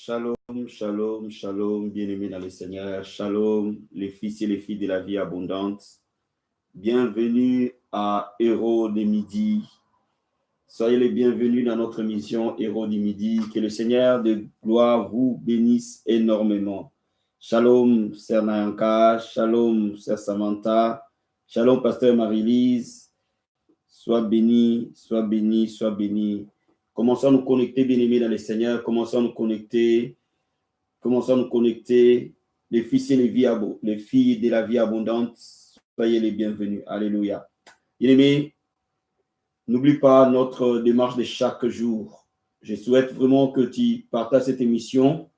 Shalom, shalom, shalom, bien-aimés dans le Seigneur. Shalom, les fils et les filles de la vie abondante. Bienvenue à Héros de Midi. Soyez les bienvenus dans notre mission Héros du Midi. Que le Seigneur de gloire vous bénisse énormément. Shalom, Sœur Nayanka. Shalom, Sœur Samantha. Shalom, Pasteur Marie-Lise. Sois béni, sois béni, sois béni. Commençons à nous connecter, bien-aimés dans le Seigneur. Commençons à nous connecter. Les fils et les filles de la vie abondante. Soyez les bienvenus. Alléluia. Bien-aimés, n'oublie pas notre démarche de chaque jour. Je souhaite vraiment que tu partages cette émission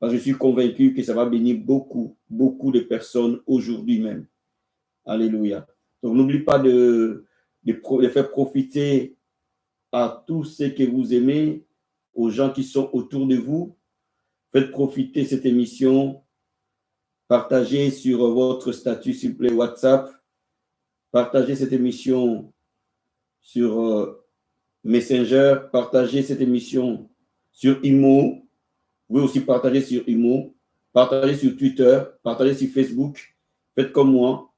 parce que je suis convaincu que ça va bénir beaucoup de personnes aujourd'hui même. Alléluia. Donc, n'oublie pas de faire profiter à tous ceux que vous aimez, aux gens qui sont autour de vous. Faites profiter cette émission. Partagez sur votre statut, s'il vous plaît, WhatsApp. Partagez cette émission sur Messenger. Partagez cette émission sur Imo. Vous pouvez aussi partager sur Imo. Partagez sur Twitter. Partagez sur Facebook. Faites comme moi.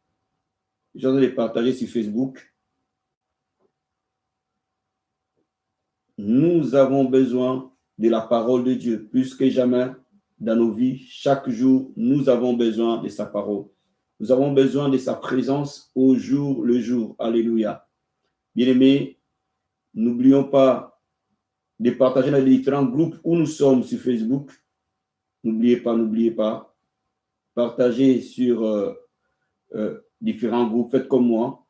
J'ai envie de partager sur Facebook. Nous avons besoin de la parole de Dieu plus que jamais dans nos vies. Chaque jour, nous avons besoin de sa parole. Nous avons besoin de sa présence au jour le jour. Alléluia. Bien-aimés, n'oublions pas de partager dans les différents groupes où nous sommes sur Facebook. N'oubliez pas. Partagez sur différents groupes. Faites comme moi.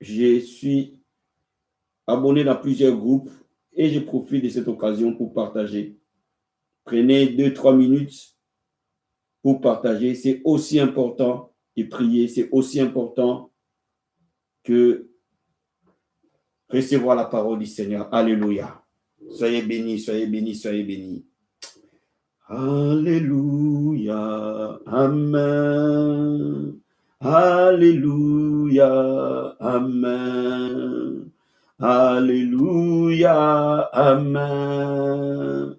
Je suis abonné dans plusieurs groupes et je profite de cette occasion pour partager. Prenez 2-3 minutes pour partager. C'est aussi important de prier. C'est aussi important que recevoir la parole du Seigneur. Alléluia. Soyez bénis, soyez bénis, soyez bénis. Alléluia. Amen. Alléluia. Amen. Alléluia, amen.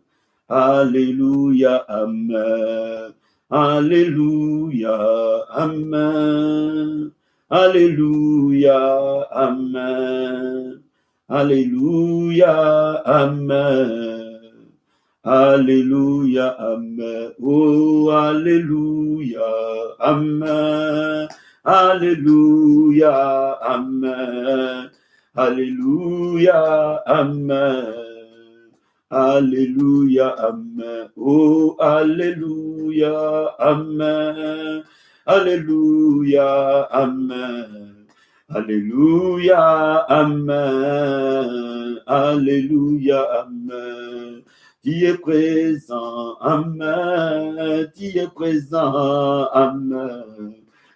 Alléluia, amen. Alléluia, amen. Alléluia, amen. Alléluia, amen. Alléluia, amen. Oh, alléluia, amen. Alléluia, amen. Alléluia, amen. Alléluia, amen. Oh, alléluia, amen. Alléluia, amen. Alléluia, amen. Alléluia, amen. Tu es présent, amen. Tu es présent, amen.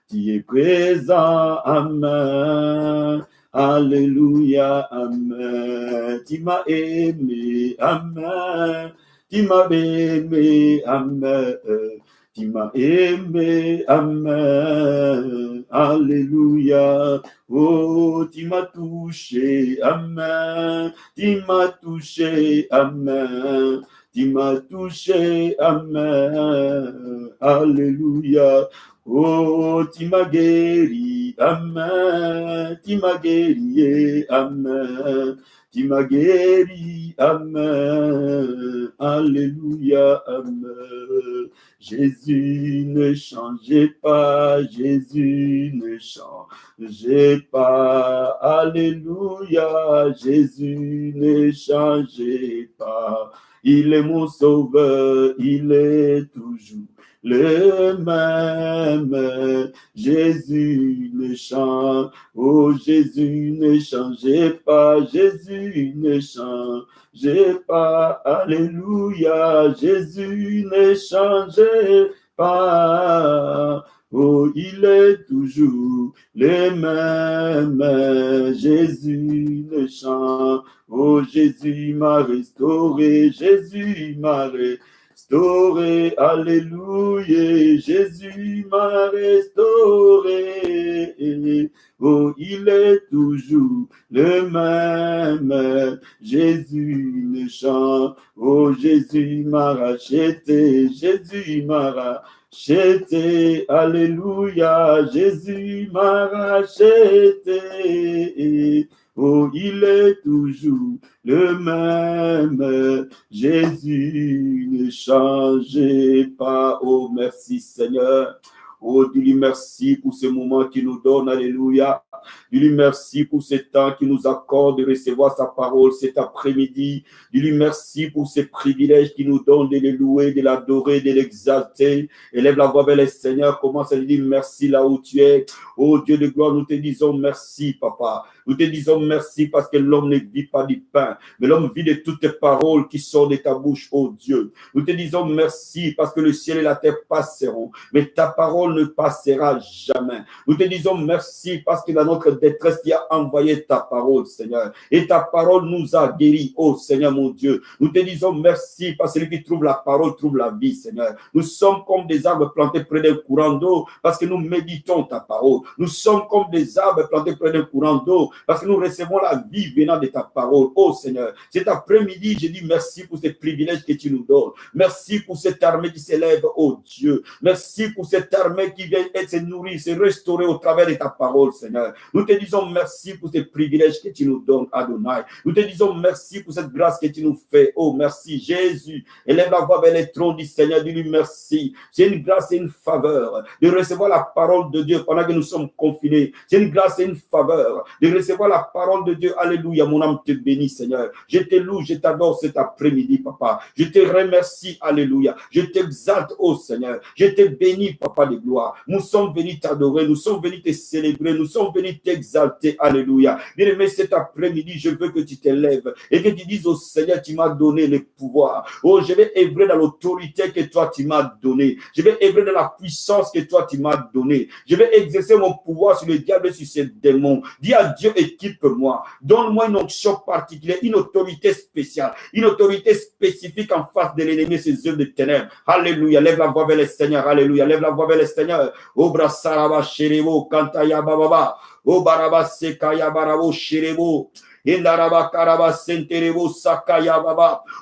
Tu es présent, amen. Alléluia, amen. Tu m'as aimé, amen. Tu m'as aimé, amen. Tu m'as aimé, amen. Alléluia. Oh, tu m'as touché, amen. Tu m'as touché, amen. Tu m'as touché, amen. Alléluia. Oh, tu m'as guéri, amen. Tu m'as guéri, amen. Tu m'as guéri, amen. Alléluia, amen. Jésus ne changeait pas, Jésus ne changeait pas. Alléluia, Jésus ne changeait pas. Il est mon sauveur, il est toujours le même. Jésus ne change, oh Jésus ne changeait pas, Jésus ne changeait pas, alléluia, Jésus ne changeait pas, oh il est toujours le même, Jésus ne change, oh Jésus m'a restauré, Jésus m'a restauré. restauré, alléluia, Jésus m'a restauré, oh, il est toujours le même, Jésus ne change, oh, Jésus m'a racheté, Jésus m'a racheté, alléluia, Jésus m'a racheté, oh, il est toujours le même, Jésus ne change pas, oh, merci Seigneur. Oh, dis-lui merci pour ce moment qu'il nous donne, alléluia. Dis-lui merci pour ce temps qu'il nous accorde de recevoir sa parole cet après-midi. Dis-lui merci pour ce privilège qu'il nous donne de le louer, de l'adorer, de l'exalter. Élève la voix vers le Seigneur, commence à lui dire merci là où tu es. Oh Dieu de gloire, nous te disons merci, papa. Nous te disons merci parce que l'homme ne vit pas du pain, mais l'homme vit de toutes tes paroles qui sortent de ta bouche, oh Dieu. Nous te disons merci parce que le ciel et la terre passeront, mais ta parole ne passera jamais. Nous te disons merci parce que dans notre détresse, tu as envoyé ta parole, Seigneur. Et ta parole nous a guéris, oh Seigneur mon Dieu. Nous te disons merci parce que celui qui trouve la parole trouve la vie, Seigneur. Nous sommes comme des arbres plantés près d'un courant d'eau parce que nous méditons ta parole. Nous sommes comme des arbres plantés près d'un courant d'eau parce que nous recevons la vie venant de ta parole, oh Seigneur. Cet après-midi, je dis merci pour ces privilèges que tu nous donnes. Merci pour cette armée qui s'élève, oh Dieu. Merci pour cette armée qui vient se nourrir, se restaurer au travers de ta parole, Seigneur. Nous te disons merci pour ces privilèges que tu nous donnes, Adonai. Nous te disons merci pour cette grâce que tu nous fais. Oh, merci, Jésus. Élève la voix vers les trônes du Seigneur, dis-lui merci. C'est une grâce et une faveur de recevoir la parole de Dieu pendant que nous sommes confinés. C'est une grâce et une faveur de recevoir la parole de Dieu. Alléluia, mon âme te bénit, Seigneur. Je te loue, je t'adore cet après-midi, papa. Je te remercie, alléluia. Je t'exalte, oh Seigneur. Je te bénis, papa de gloire. Nous sommes venus t'adorer, nous sommes venus te célébrer, nous sommes venus t'exalter, alléluia. Bien-aimé, cet après-midi, je veux que tu t'élèves et que tu dises au Seigneur, tu m'as donné le pouvoir. Oh, je vais œuvrer dans l'autorité que toi, tu m'as donnée. Je vais œuvrer dans la puissance que toi, tu m'as donnée. Je vais exercer mon pouvoir sur le diable et sur ses démons. Dis à Dieu, équipe-moi. Donne-moi une onction particulière, une autorité spéciale, une autorité spécifique en face de l'ennemi, ses œuvres de ténèbres. Alléluia. Lève la voix vers le Seigneur. Alléluia. Lève la voix vers le Seigneur. Oh, brasaraba, sherebo, kantaya, bababa. Oh, baraba, sekaya, barabo, sherebo.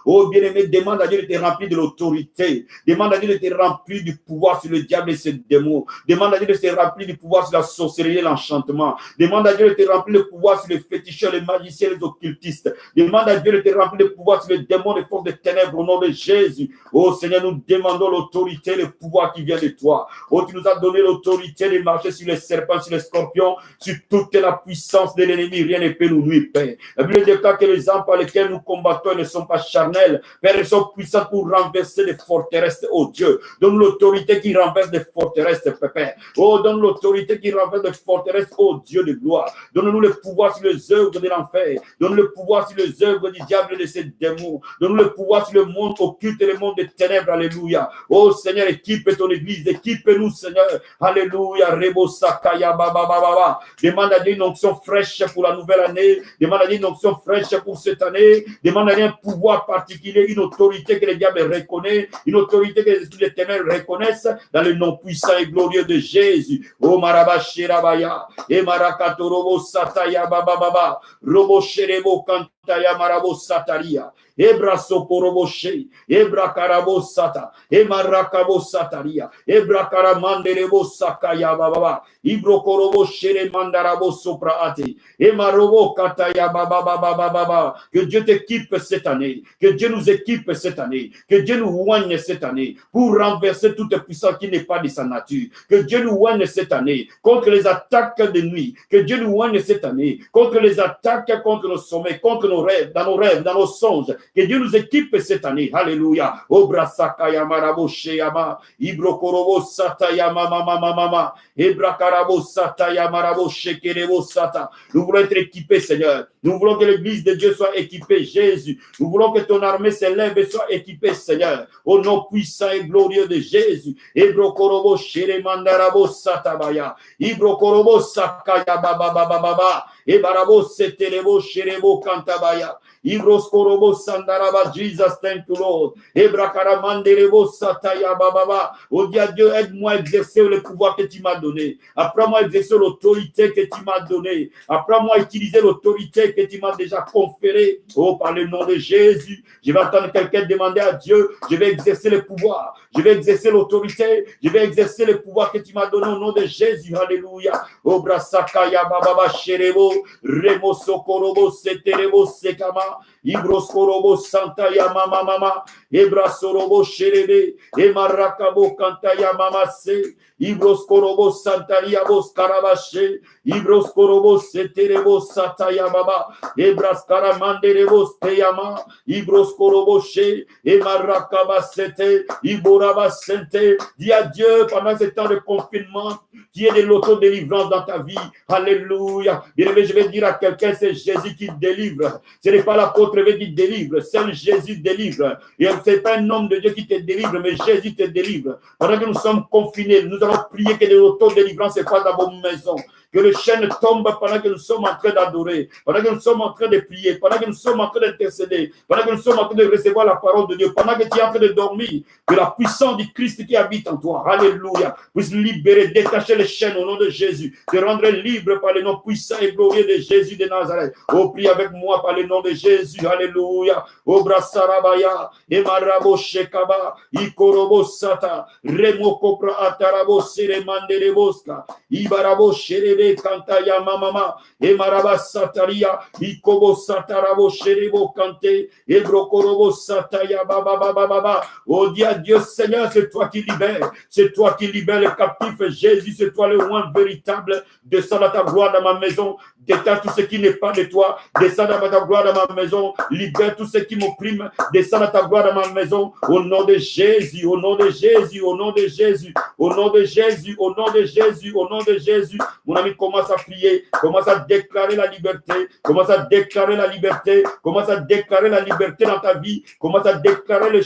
Oh bien-aimé, demande à Dieu de te remplir de l'autorité. Demande à Dieu de te remplir du pouvoir sur le diable et ses démons. Demande à Dieu de te remplir du pouvoir sur la sorcellerie et l'enchantement. Demande à Dieu de te remplir le pouvoir sur les féticheurs, les magiciens, les occultistes. Demande à Dieu de te remplir le pouvoir sur les démons, les forces de ténèbres au nom de Jésus. Oh Seigneur, nous demandons l'autorité, le pouvoir qui vient de toi. Oh, tu nous as donné l'autorité de marcher sur les serpents, sur les scorpions, sur toute la puissance de l'ennemi. Rien ne peut nous nuire, Père. La Bible déclare que les armes par lesquelles nous combattons ne sont pas charnelles, mais elles sont puissantes pour renverser les forteresses, oh Dieu. Donne l'autorité qui renverse les forteresses, Père. Oh, donne l'autorité qui renverse les forteresses, oh Dieu de gloire. Donne-nous le pouvoir sur les œuvres de l'enfer. Donne le pouvoir sur les œuvres du diable et de ses démons. Donne le pouvoir sur le monde occulte et le monde des ténèbres. Alléluia. Oh Seigneur, équipe ton église, équipe-nous, Seigneur. Alléluia. Rebo Sakaya Baba Baba. Demande à Dieu une onction fraîche pour la nouvelle année. Demande à Dieu une onction fraîche pour cette année. Demande à Dieu un pouvoir particulier, une autorité que le diable reconnaît, une autorité que les esprits des ténèbres reconnaissent dans le nom puissant et glorieux de Jésus. Oh Marabashirabaya, et Marakatorobo Sataya Baba Baba, Robo Sherebo Kantaya Marabo Sataria. Ebra soporoboshe, ebra karabo sata, emarakabo sataria, ebra karamanderebo sakaya baba, ibro korobo shere mandarabo sopraate, emarobo kataya baba baba baba. Que Dieu t'équipe cette année, que Dieu nous équipe cette année, que Dieu nous oigne cette année pour renverser toute puissance qui n'est pas de sa nature. Que Dieu nous oigne cette année contre les attaques de nuit. Que Dieu nous oigne cette année contre les attaques contre nos sommets, contre nos rêves, dans nos songes. Que Dieu nous équipe cette année. Alléluia. Obra sakaya marabo sheyama. Ibro korobo sataya mama mama mama. Ebra karabo sataya marabo shekerebo sata. Nous voulons être équipés, Seigneur. Nous voulons que l'église de Dieu soit équipée, Jésus. Nous voulons que ton armée s'élève et soit équipée, Seigneur. Au nom puissant et glorieux de Jésus. Ebro korobo shere mandarabo satabaya. Ibro korobo sakaya baba baba baba. Ebarabo setelebo sherebo kantabaya. Ibros korobo sandaraba. Jesus, thank you, Lord. Ebrakaramandere sataya bababa. Oh Dieu, aide-moi à exercer le pouvoir que tu m'as donné. Apprends-moi à exercer l'autorité que tu m'as donnée. Apprends-moi à utiliser l'autorité que tu m'as déjà conférée. Oh, par le nom de Jésus, je vais entendre quelqu'un demander à Dieu, je vais exercer le pouvoir, je vais exercer l'autorité, je vais exercer le pouvoir que tu m'as donné au nom de Jésus. Alléluia. Oh, brasakaya bababa sherebo, remo sokorobo seterebo sekama, ibros korobo santaya mama mama, ebrasorobo sherebe, emarakabo kantaya mama se, ibros korobo santaria bos karabache, ibros korobo seterebo sataya baba, ebras karamanderebos teyama, ibros korobo she, emarakaba sete, iboraba sente. Dis à Dieu pendant ce temps de confinement, qui est de l'autodélivrance dans ta vie. Alléluia. Bien-aimé, je vais dire à quelqu'un, c'est Jésus qui délivre. Ce n'est pas l'apôtre qui délivre, seul Jésus délivre. Et ce n'est pas un homme de Dieu qui te délivre, mais Jésus te délivre. Pendant que nous sommes confinés, nous allons prier que l'autodélivrance se fasse dans vos maisons. Que le chaîne tombe pendant que nous sommes en train d'adorer, pendant que nous sommes en train de prier, pendant que nous sommes en train d'intercéder, pendant que nous sommes en train de recevoir la parole de Dieu, pendant que tu es en train de dormir, que la puissance du Christ qui habite en toi, alléluia, puisse libérer, détacher les chaînes au nom de Jésus, te rendre libre par le nom puissant et glorieux de Jésus de Nazareth. Oh, prie avec moi par le nom de Jésus, alléluia. Oh, brasarabaya, emarabo shekaba, ikorobo sata, remo kopra atarabo seremande reboska, ibarabo sherebe kantaya mamama, emaraba sataria, ikobo satarabo sherebo kante, ebrokorobo sataya baba baba baba. Oh, dis à Dieu, Seigneur, c'est toi qui libères, c'est toi qui libères les captifs, Jésus, c'est toi le roi véritable. Descends dans ta gloire dans ma maison, détache tout ce qui n'est pas de toi, descends dans ta gloire dans ma maison, libère tout ce qui m'opprime, descends dans ta gloire dans ma maison, au nom de Jésus, au nom de Jésus, au nom de Jésus, au nom de Jésus, au nom de Jésus, au nom de Jésus. Mon ami, commence à prier, commence à déclarer la liberté, commence à déclarer la liberté, commence à déclarer la liberté dans ta vie, commence à déclarer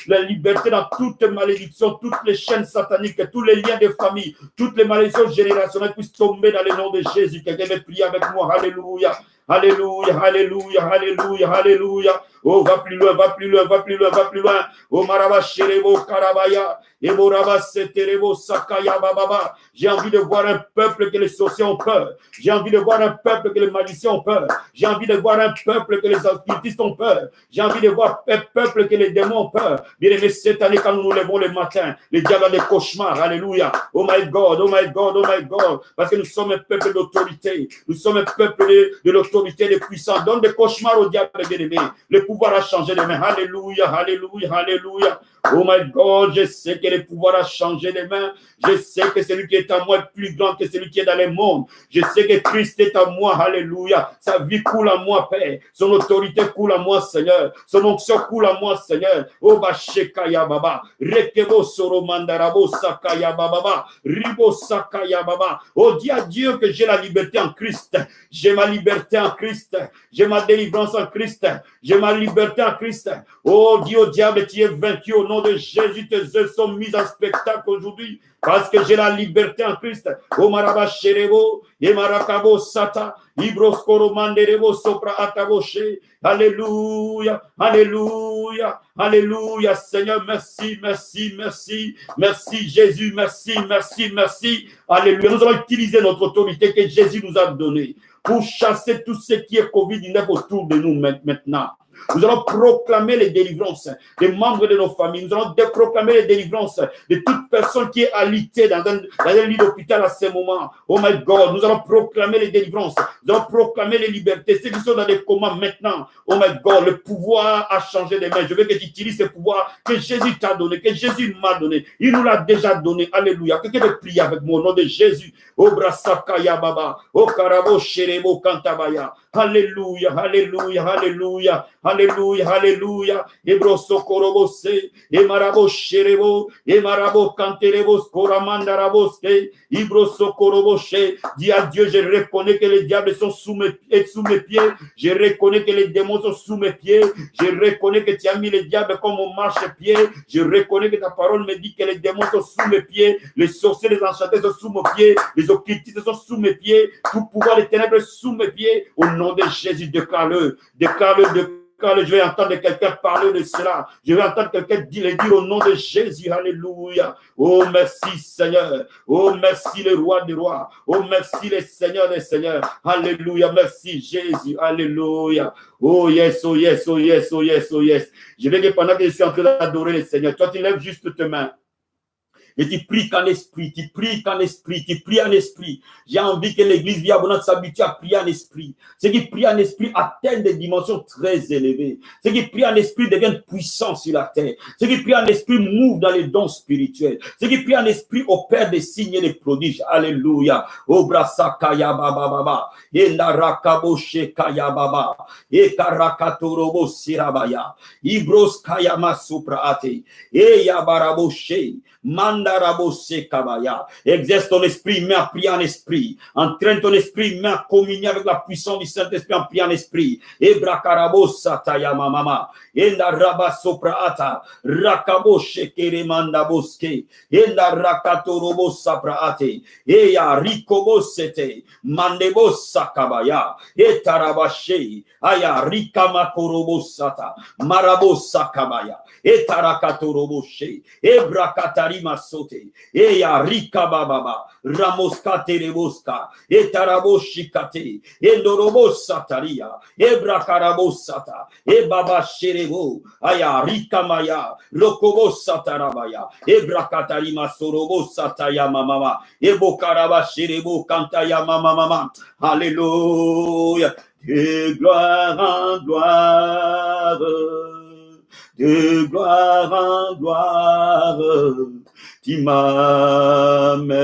la liberté dans toute malédiction, toutes les chaînes sataniques, tous les liens de famille, toutes les malédictions générationnelles puissent tomber dans le nom de Jésus. Quelqu'un veut prier avec moi, alléluia. Alléluia, alléluia, alléluia, alléluia. Oh, va plus loin, va plus loin, va plus loin, va plus loin. Oh, maraba sherebo karabaya. Et moraba seterebo sakaya bababa. J'ai envie de voir un peuple que les sorciers ont peur. J'ai envie de voir un peuple que les magiciens ont peur. J'ai envie de voir un peuple que les occultistes ont peur. J'ai envie de voir un peuple que les démons ont peur. Bien aimé, cette année, quand nous nous levons le matin, les diables ont des cauchemars. Alléluia. Oh my God, oh my God, oh my God. Parce que nous sommes un peuple d'autorité. Nous sommes un peuple de l'autorité, de puissance. Donne des cauchemars au diable, bien aimé. Le pouvoir a changé de main. Alléluia, alléluia, alléluia. Oh my God, je sais que le pouvoir a changé de main. Je sais que celui qui est en moi est plus grand que celui qui est dans le monde. Je sais que Christ est en moi. Alléluia. Sa vie coule en moi, Père. Son autorité coule en moi, Seigneur. Son onction coule en moi, Seigneur. Oh, Bashekaya Baba. Rekebo Soro Mandarabo Sakaya Baba. Ribo Sakaya Baba. Oh, dis à Dieu que j'ai la liberté en Christ. J'ai ma liberté en Christ. J'ai ma délivrance en Christ. J'ai ma liberté en Christ. Oh, dis au diable, tu es vaincu au nom de Jésus. Tes œuvres sont mises en spectacle aujourd'hui. Parce que j'ai la liberté en Christ. O maraba sherebo, e marakabo sata, ibros koromanderebo sopra ataboshe. Alléluia, alléluia, alléluia. Seigneur, merci, merci, merci. Merci Jésus, merci, merci, merci. Alléluia. Nous allons utiliser notre autorité que Jésus nous a donnée pour chasser tout ce qui est COVID-19 autour de nous maintenant. Nous allons proclamer les délivrances des membres de nos familles. Nous allons proclamer les délivrances de toute personne qui est alitée dans un lit d'hôpital à ce moment. Oh my God, nous allons proclamer les délivrances. Nous allons proclamer les libertés. Ceux qui sont dans des comas maintenant. Oh my God, le pouvoir a changé de main. Je veux que tu utilises ce pouvoir que Jésus t'a donné, que Jésus m'a donné. Il nous l'a déjà donné. Alléluia. Quelqu'un veut prier avec moi au nom de Jésus. Oh brasakaya baba. Oh karabo sherebo kantabaya. Alléluia, alléluia, alléluia. Alléluia, alléluia. Ebro sokorobose, emarabo sherebo, emarabo kanterebo skoramandaraboske, ibro sokoroboshe. Dis à Dieu, je reconnais que les diables sont sous mes pieds. Je reconnais que les démons sont sous mes pieds. Je reconnais que tu as mis les diables comme au marche-pied. Je reconnais que ta parole me dit que les démons sont sous mes pieds. Les sorciers, les enchantés sont sous mes pieds. Les occultistes sont sous mes pieds. Tout pouvoir des ténèbres sous mes pieds. Au nom de Jésus, déclare-le. Déclare-le, je vais entendre quelqu'un parler de cela. Je vais entendre quelqu'un dire au nom de Jésus. Alléluia. Oh, merci Seigneur. Oh, merci le roi des rois. Oh, merci le Seigneur des seigneurs. Alléluia. Merci Jésus. Alléluia. Oh yes, oh yes, oh yes, oh yes, oh yes. Je vais dire pendant que je suis en train d'adorer le Seigneur, toi tu lèves juste tes mains. Et tu pries qu'en esprit, tu pries qu'en esprit, tu pries en esprit. J'ai envie que l'église Vie Abondante s'habitue à prier en esprit. Ceux qui prient en esprit atteignent des dimensions très élevées. Ceux qui prient en esprit deviennent puissants sur la terre. Ceux qui prient en esprit mouvent dans les dons spirituels. Ceux qui prient en esprit opèrent des signes et des prodiges. Alléluia. Obrasa kaya baba baba. Et narakaboshe kaya baba. Et karakatorobo sirabaya. Ibros kaya masupraate. Et yabaraboshe. Mandarabose kabaya. Exerce ton esprit, mets à prier en esprit. Entraîne ton esprit, mets à communier avec la puissance du Saint-Esprit en priant en esprit. Ebrakarabos taya mama. Enda rabasopраata. Rakaboshe kere mandaboske. Enda rakatorobo sapraate. Eya rikobosete. Mandebos sakabaya. Etarabashe. Aya rikamakorobo-sata. Marabos-sakabaya. Etarakatorobo-she. Ebrakatari-masote. Eya rikabababa. Ramoskatereboska. Etaraboshikate. Endorobo-sataria. Ebrakarabo-sata. Ebabasherebo. Aya rikamaya. Rokobo-satarabaya. Ebrakatari-masorobo-sataya mamama. Ebokarabasherebo kantaya mamama. Alléluia. De gloire en gloire, de gloire en gloire, tu m'amènes,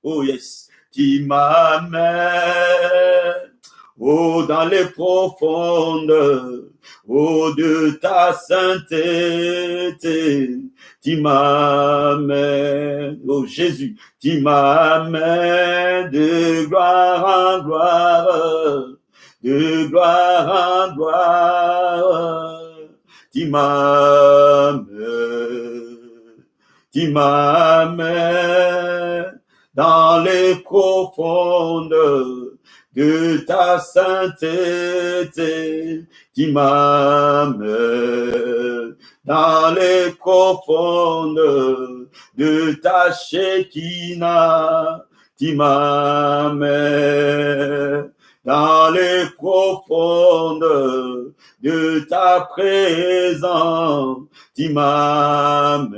oh yes, tu m'amènes, oh dans les profondes, oh de ta sainteté, tu m'amènes, oh Jésus, tu m'amènes de gloire en gloire, de gloire en gloire, tu m'amènes dans les profondes de ta sainteté, tu m'amènes dans les profondes de ta Shekinah, tu m'amènes dans les profondes de ta présence, tu m'amènes,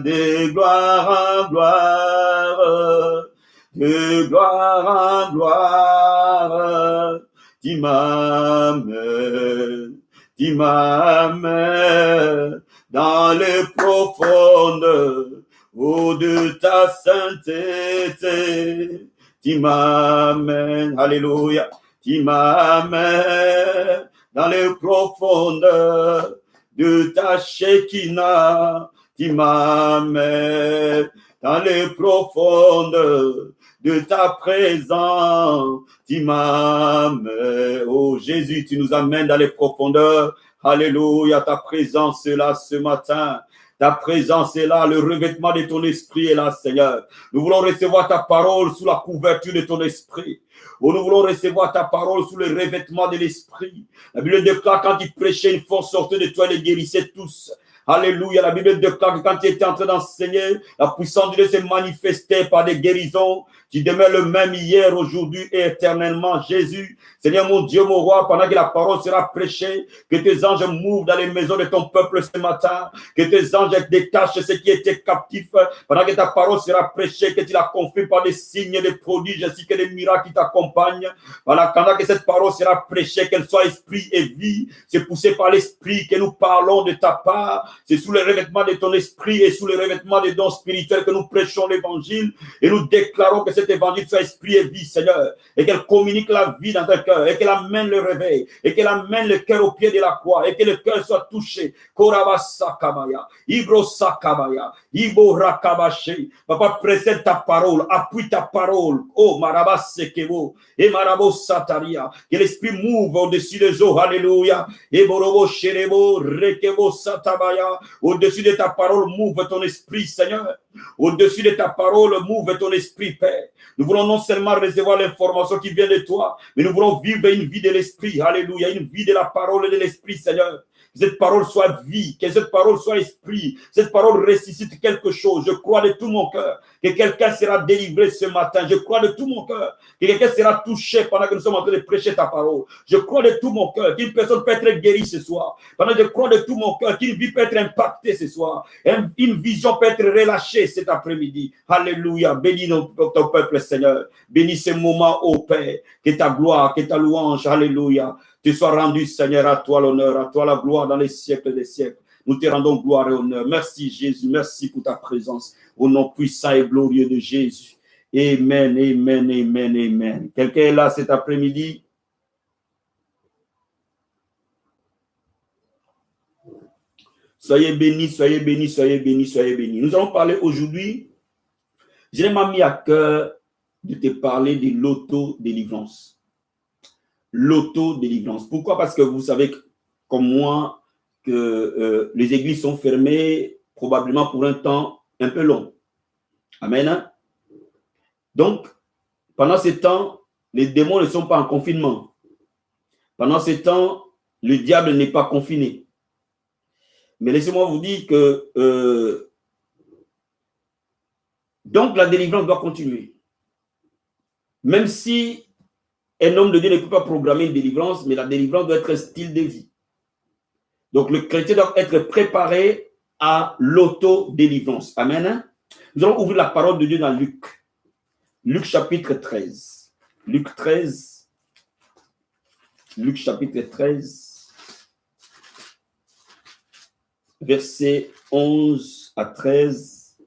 de gloire en gloire, de gloire en gloire, tu m'amènes dans les profondes, oh de ta sainteté, tu m'amènes, alléluia, tu m'amènes dans les profondes de ta Shekinah, tu m'amènes dans les profondes de ta présence, tu m'amènes, oh Jésus, tu nous amènes dans les profondeurs, alléluia, ta présence est là ce matin. Ta présence est là, le revêtement de ton esprit est là, Seigneur. Nous voulons recevoir ta parole sous la couverture de ton esprit. Oh, nous voulons recevoir ta parole sous le revêtement de l'esprit. La Bible déclare quand il prêchait, une force sortait de toi et les guérissait tous. Alléluia. La Bible déclare que quand tu étais en train d'enseigner, la puissance de Dieu s'est manifestée par des guérisons. Tu demeures le même hier, aujourd'hui et éternellement, Jésus. Seigneur mon Dieu, mon roi, pendant que la parole sera prêchée, que tes anges mouvent dans les maisons de ton peuple ce matin, que tes anges détachent ceux qui étaient captifs, pendant que ta parole sera prêchée, que tu la confirmes par des signes, des prodiges, ainsi que des miracles qui t'accompagnent. Pendant que cette parole sera prêchée, qu'elle soit esprit et vie, c'est poussé par l'esprit que nous parlons de ta part. C'est sous le revêtement de ton esprit et sous le revêtement des dons spirituels que nous prêchons l'évangile et nous déclarons que cet évangile soit esprit et vie, Seigneur, et qu'elle communique la vie dans un cœur, et qu'elle amène le réveil, et qu'elle amène le cœur au pied de la croix, et que le cœur soit touché. Korabasakabaya, Ibrosakabaya, Iborakabashe. Papa, précède ta parole, appuie ta parole. Oh, Marabasekebo, et Marabosataria, que l'esprit mouve au-dessus des eaux. Alléluia. Et Borobo Sherebo, Rekebo Satabaya, au-dessus de ta parole, mouve ton esprit, Seigneur. Au-dessus de ta parole, mouve ton esprit, Père. Nous voulons non seulement recevoir l'information qui vient de toi, mais nous voulons vivre une vie de l'esprit. Alléluia, une vie de la parole et de l'esprit, Seigneur. Que cette parole soit vie, que cette parole soit esprit, cette parole ressuscite quelque chose. Je crois de tout mon cœur que quelqu'un sera délivré ce matin. Je crois de tout mon cœur que quelqu'un sera touché pendant que nous sommes en train de prêcher ta parole. Je crois de tout mon cœur qu'une personne peut être guérie ce soir. Pendant que je crois de tout mon cœur qu'une vie peut être impactée ce soir. Une vision peut être relâchée cet après-midi. Alléluia. Bénis ton peuple, Seigneur. Bénis ce moment, ô Père. Que ta gloire, que ta louange, alléluia, te soit rendue, Seigneur, à toi l'honneur, à toi la gloire dans les siècles des siècles. Nous te rendons gloire et honneur. Merci, Jésus. Merci pour ta présence. Au nom puissant et glorieux de Jésus. Amen, amen, amen, amen. Quelqu'un est là cet après-midi? Soyez bénis, soyez bénis, soyez bénis, soyez bénis. Nous allons parler aujourd'hui. Je m'ai mis à cœur de te parler de l'auto-délivrance. L'auto-délivrance. Pourquoi? Parce que vous savez, comme moi, que les églises sont fermées probablement pour un temps un peu long. Amen. Donc, pendant ce temps, les démons ne sont pas en confinement. Pendant ce temps, le diable n'est pas confiné. Mais laissez-moi vous dire que donc la délivrance doit continuer. Même si un homme de Dieu ne peut pas programmer une délivrance, mais la délivrance doit être un style de vie. Donc le chrétien doit être préparé à l'auto-délivrance. Amen. Nous allons ouvrir la parole de Dieu dans Luc. Luc chapitre 13. Luc 13. Luc chapitre 13. Verset 11 à 13.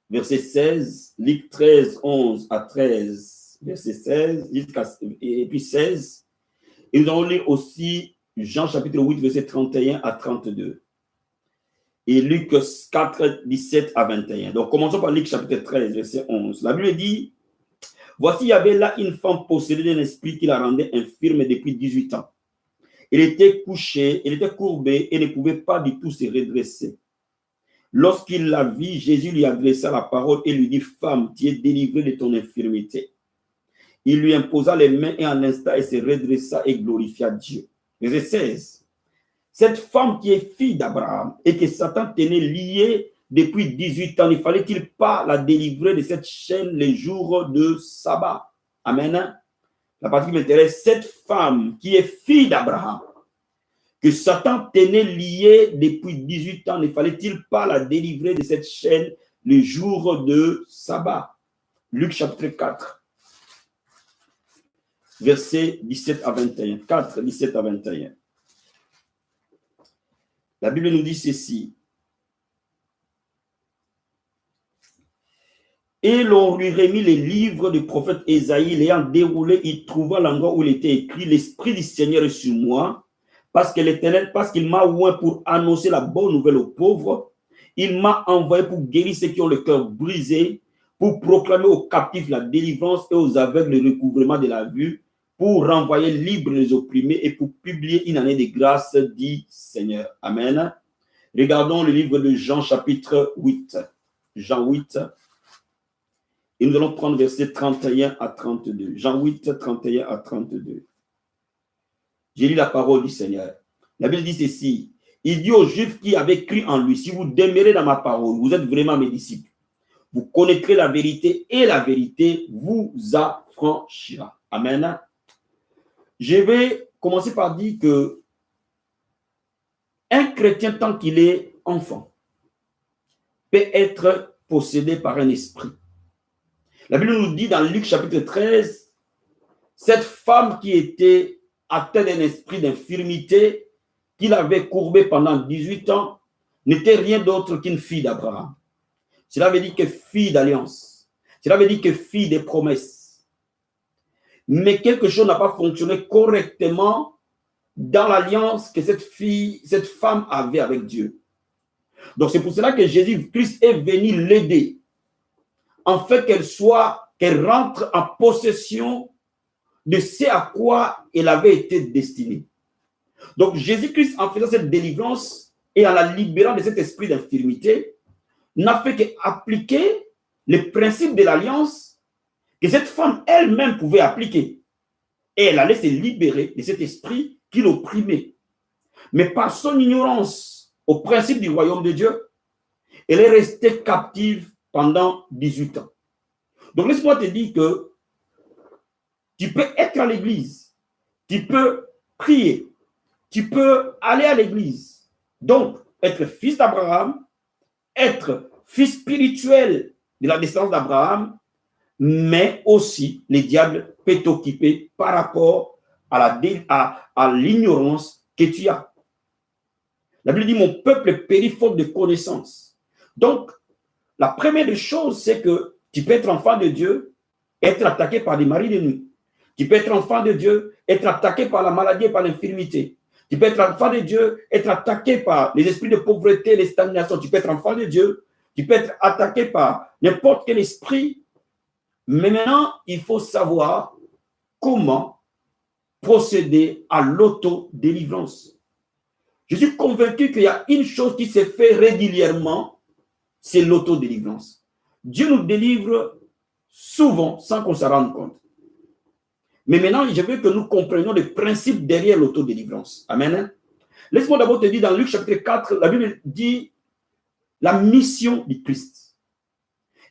Verset 16. Luc 13, 11 à 13. Verset 16, et puis 16. Et nous allons lire aussi Jean chapitre 8, verset 31 à 32. Et Luc 4, 17 à 21. Donc, commençons par Luc chapitre 13, verset 11. La Bible dit, « Voici, il y avait là une femme possédée d'un esprit qui la rendait infirme depuis 18 ans. Elle était couchée, elle était courbée et ne pouvait pas du tout se redresser. Lorsqu'il la vit, Jésus lui adressa la parole et lui dit, « Femme, tu es délivrée de ton infirmité. » Il lui imposa les mains et en instant, elle se redressa et glorifia Dieu. Verset 16. Cette femme qui est fille d'Abraham et que Satan tenait liée depuis 18 ans, ne fallait-il pas la délivrer de cette chaîne les jours de sabbat? Amen. La partie qui m'intéresse, cette femme qui est fille d'Abraham, que Satan tenait liée depuis 18 ans, ne fallait-il pas la délivrer de cette chaîne les jours de sabbat? Luc chapitre 4. Versets 17 à 21. 4, 17 à 21. La Bible nous dit ceci. Et l'on lui remit les livres du prophète Ésaïe, l'ayant déroulé, il trouva l'endroit où il était écrit, l'Esprit du Seigneur est sur moi, parce qu'il m'a oint pour annoncer la bonne nouvelle aux pauvres. Il m'a envoyé pour guérir ceux qui ont le cœur brisé, pour proclamer aux captifs la délivrance et aux aveugles le recouvrement de la vue, pour renvoyer libres les opprimés et pour publier une année de grâce, dit Seigneur. Amen. Regardons le livre de Jean chapitre 8. Jean 8. Et nous allons prendre versets 31 à 32. Jean 8, 31 à 32. J'ai lu la parole du Seigneur. La Bible dit ceci. Il dit aux Juifs qui avaient cru en lui, si vous demeurez dans ma parole, vous êtes vraiment mes disciples. Vous connaîtrez la vérité et la vérité vous affranchira. Amen. Je vais commencer par dire que un chrétien, tant qu'il est enfant, peut être possédé par un esprit. La Bible nous dit dans Luc chapitre 13, cette femme qui était atteinte d'un esprit d'infirmité, qui l'avait courbée pendant 18 ans, n'était rien d'autre qu'une fille d'Abraham. Cela veut dire que fille d'alliance. Cela veut dire que fille des promesses. Mais quelque chose n'a pas fonctionné correctement dans l'alliance que cette femme avait avec Dieu. Donc c'est pour cela que Jésus-Christ est venu l'aider, en fait qu'elle rentre en possession de ce à quoi elle avait été destinée. Donc Jésus-Christ, en faisant cette délivrance et en la libérant de cet esprit d'infirmité, n'a fait qu'appliquer les principes de l'alliance que cette femme elle-même pouvait appliquer. Et elle allait se libérer de cet esprit qui l'opprimait. Mais par son ignorance au principe du royaume de Dieu, elle est restée captive pendant 18 ans. Donc laisse-moi te dire que tu peux être à l'église, tu peux prier, tu peux aller à l'église. Donc, être fils d'Abraham, être fils spirituel de la descendance d'Abraham, mais aussi le diable peut t'occuper par rapport à l'ignorance que tu as. La Bible dit, mon peuple périt faute de connaissance. Donc, la première des choses, c'est que tu peux être enfant de Dieu, être attaqué par des maris de nuit. Tu peux être enfant de Dieu, être attaqué par la maladie et par l'infirmité. Tu peux être enfant de Dieu, être attaqué par les esprits de pauvreté, les stagnations. Tu peux être enfant de Dieu, tu peux être attaqué par n'importe quel esprit. Mais maintenant, il faut savoir comment procéder à l'autodélivrance. Je suis convaincu qu'il y a une chose qui se fait régulièrement, c'est l'autodélivrance. Dieu nous délivre souvent sans qu'on s'en rende compte. Mais maintenant, je veux que nous comprenions les principes derrière l'autodélivrance. Amen. Laisse-moi d'abord te dire dans Luc chapitre 4, la Bible dit la mission du Christ.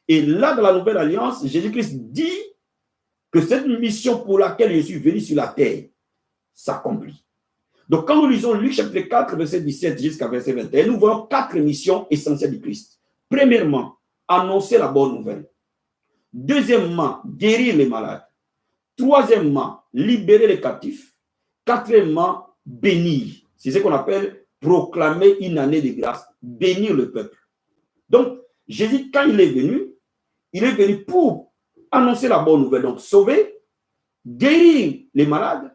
Et là, dans la Nouvelle Alliance, Jésus-Christ dit que cette mission pour laquelle je suis venu sur la terre s'accomplit. Donc, quand nous lisons Luc chapitre 4, verset 17 jusqu'à verset 21, nous voyons 4 missions essentielles du Christ. Premièrement, annoncer la bonne nouvelle. Deuxièmement, guérir les malades. Troisièmement, libérer les captifs. Quatrièmement, bénir. C'est ce qu'on appelle proclamer une année de grâce, bénir le peuple. Donc, Jésus, quand il est venu pour annoncer la bonne nouvelle. Donc, sauver, guérir les malades,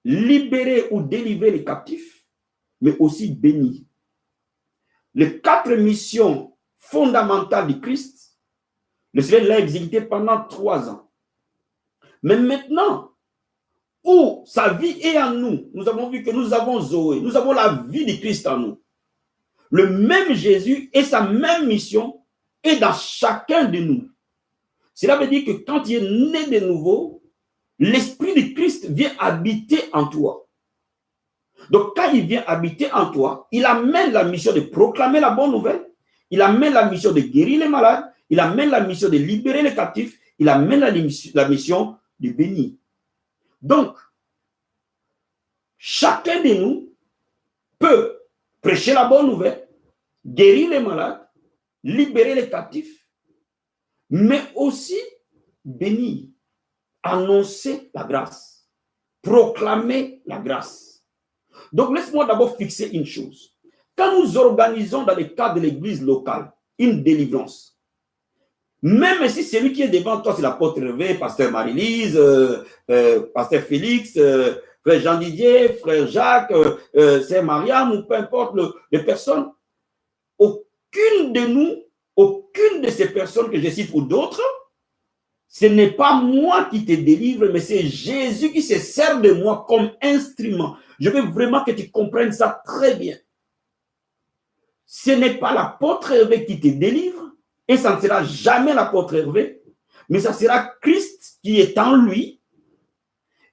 libérer ou délivrer les captifs, mais aussi bénir. Les 4 missions fondamentales du Christ, le Seigneur l'a exécuté pendant 3 ans. Mais maintenant, où sa vie est en nous, nous avons vu que nous avons Zoé, nous avons la vie du Christ en nous. Le même Jésus et sa même mission est dans chacun de nous. Cela veut dire que quand tu es né de nouveau, l'Esprit du Christ vient habiter en toi. Donc, quand il vient habiter en toi, il amène la mission de proclamer la bonne nouvelle, il amène la mission de guérir les malades, il amène la mission de libérer les captifs, il amène la mission de bénir. Donc, chacun de nous peut prêcher la bonne nouvelle, guérir les malades, libérer les captifs, mais aussi bénir, annoncer la grâce, proclamer la grâce. Donc, laisse-moi d'abord fixer une chose. Quand nous organisons dans le cadre de l'église locale une délivrance, même si celui qui est devant toi, c'est l'apôtre Hervé, pasteur Marie-Lise, pasteur Félix, frère Jean-Didier, frère Jacques, sœur Mariam, ou peu importe les personnes, aucune de ces personnes que je cite ou d'autres, ce n'est pas moi qui te délivre, mais c'est Jésus qui se sert de moi comme instrument. Je veux vraiment que tu comprennes ça très bien. Ce n'est pas l'apôtre Hervé qui te délivre, et ça ne sera jamais l'apôtre Hervé, mais ça sera Christ qui est en lui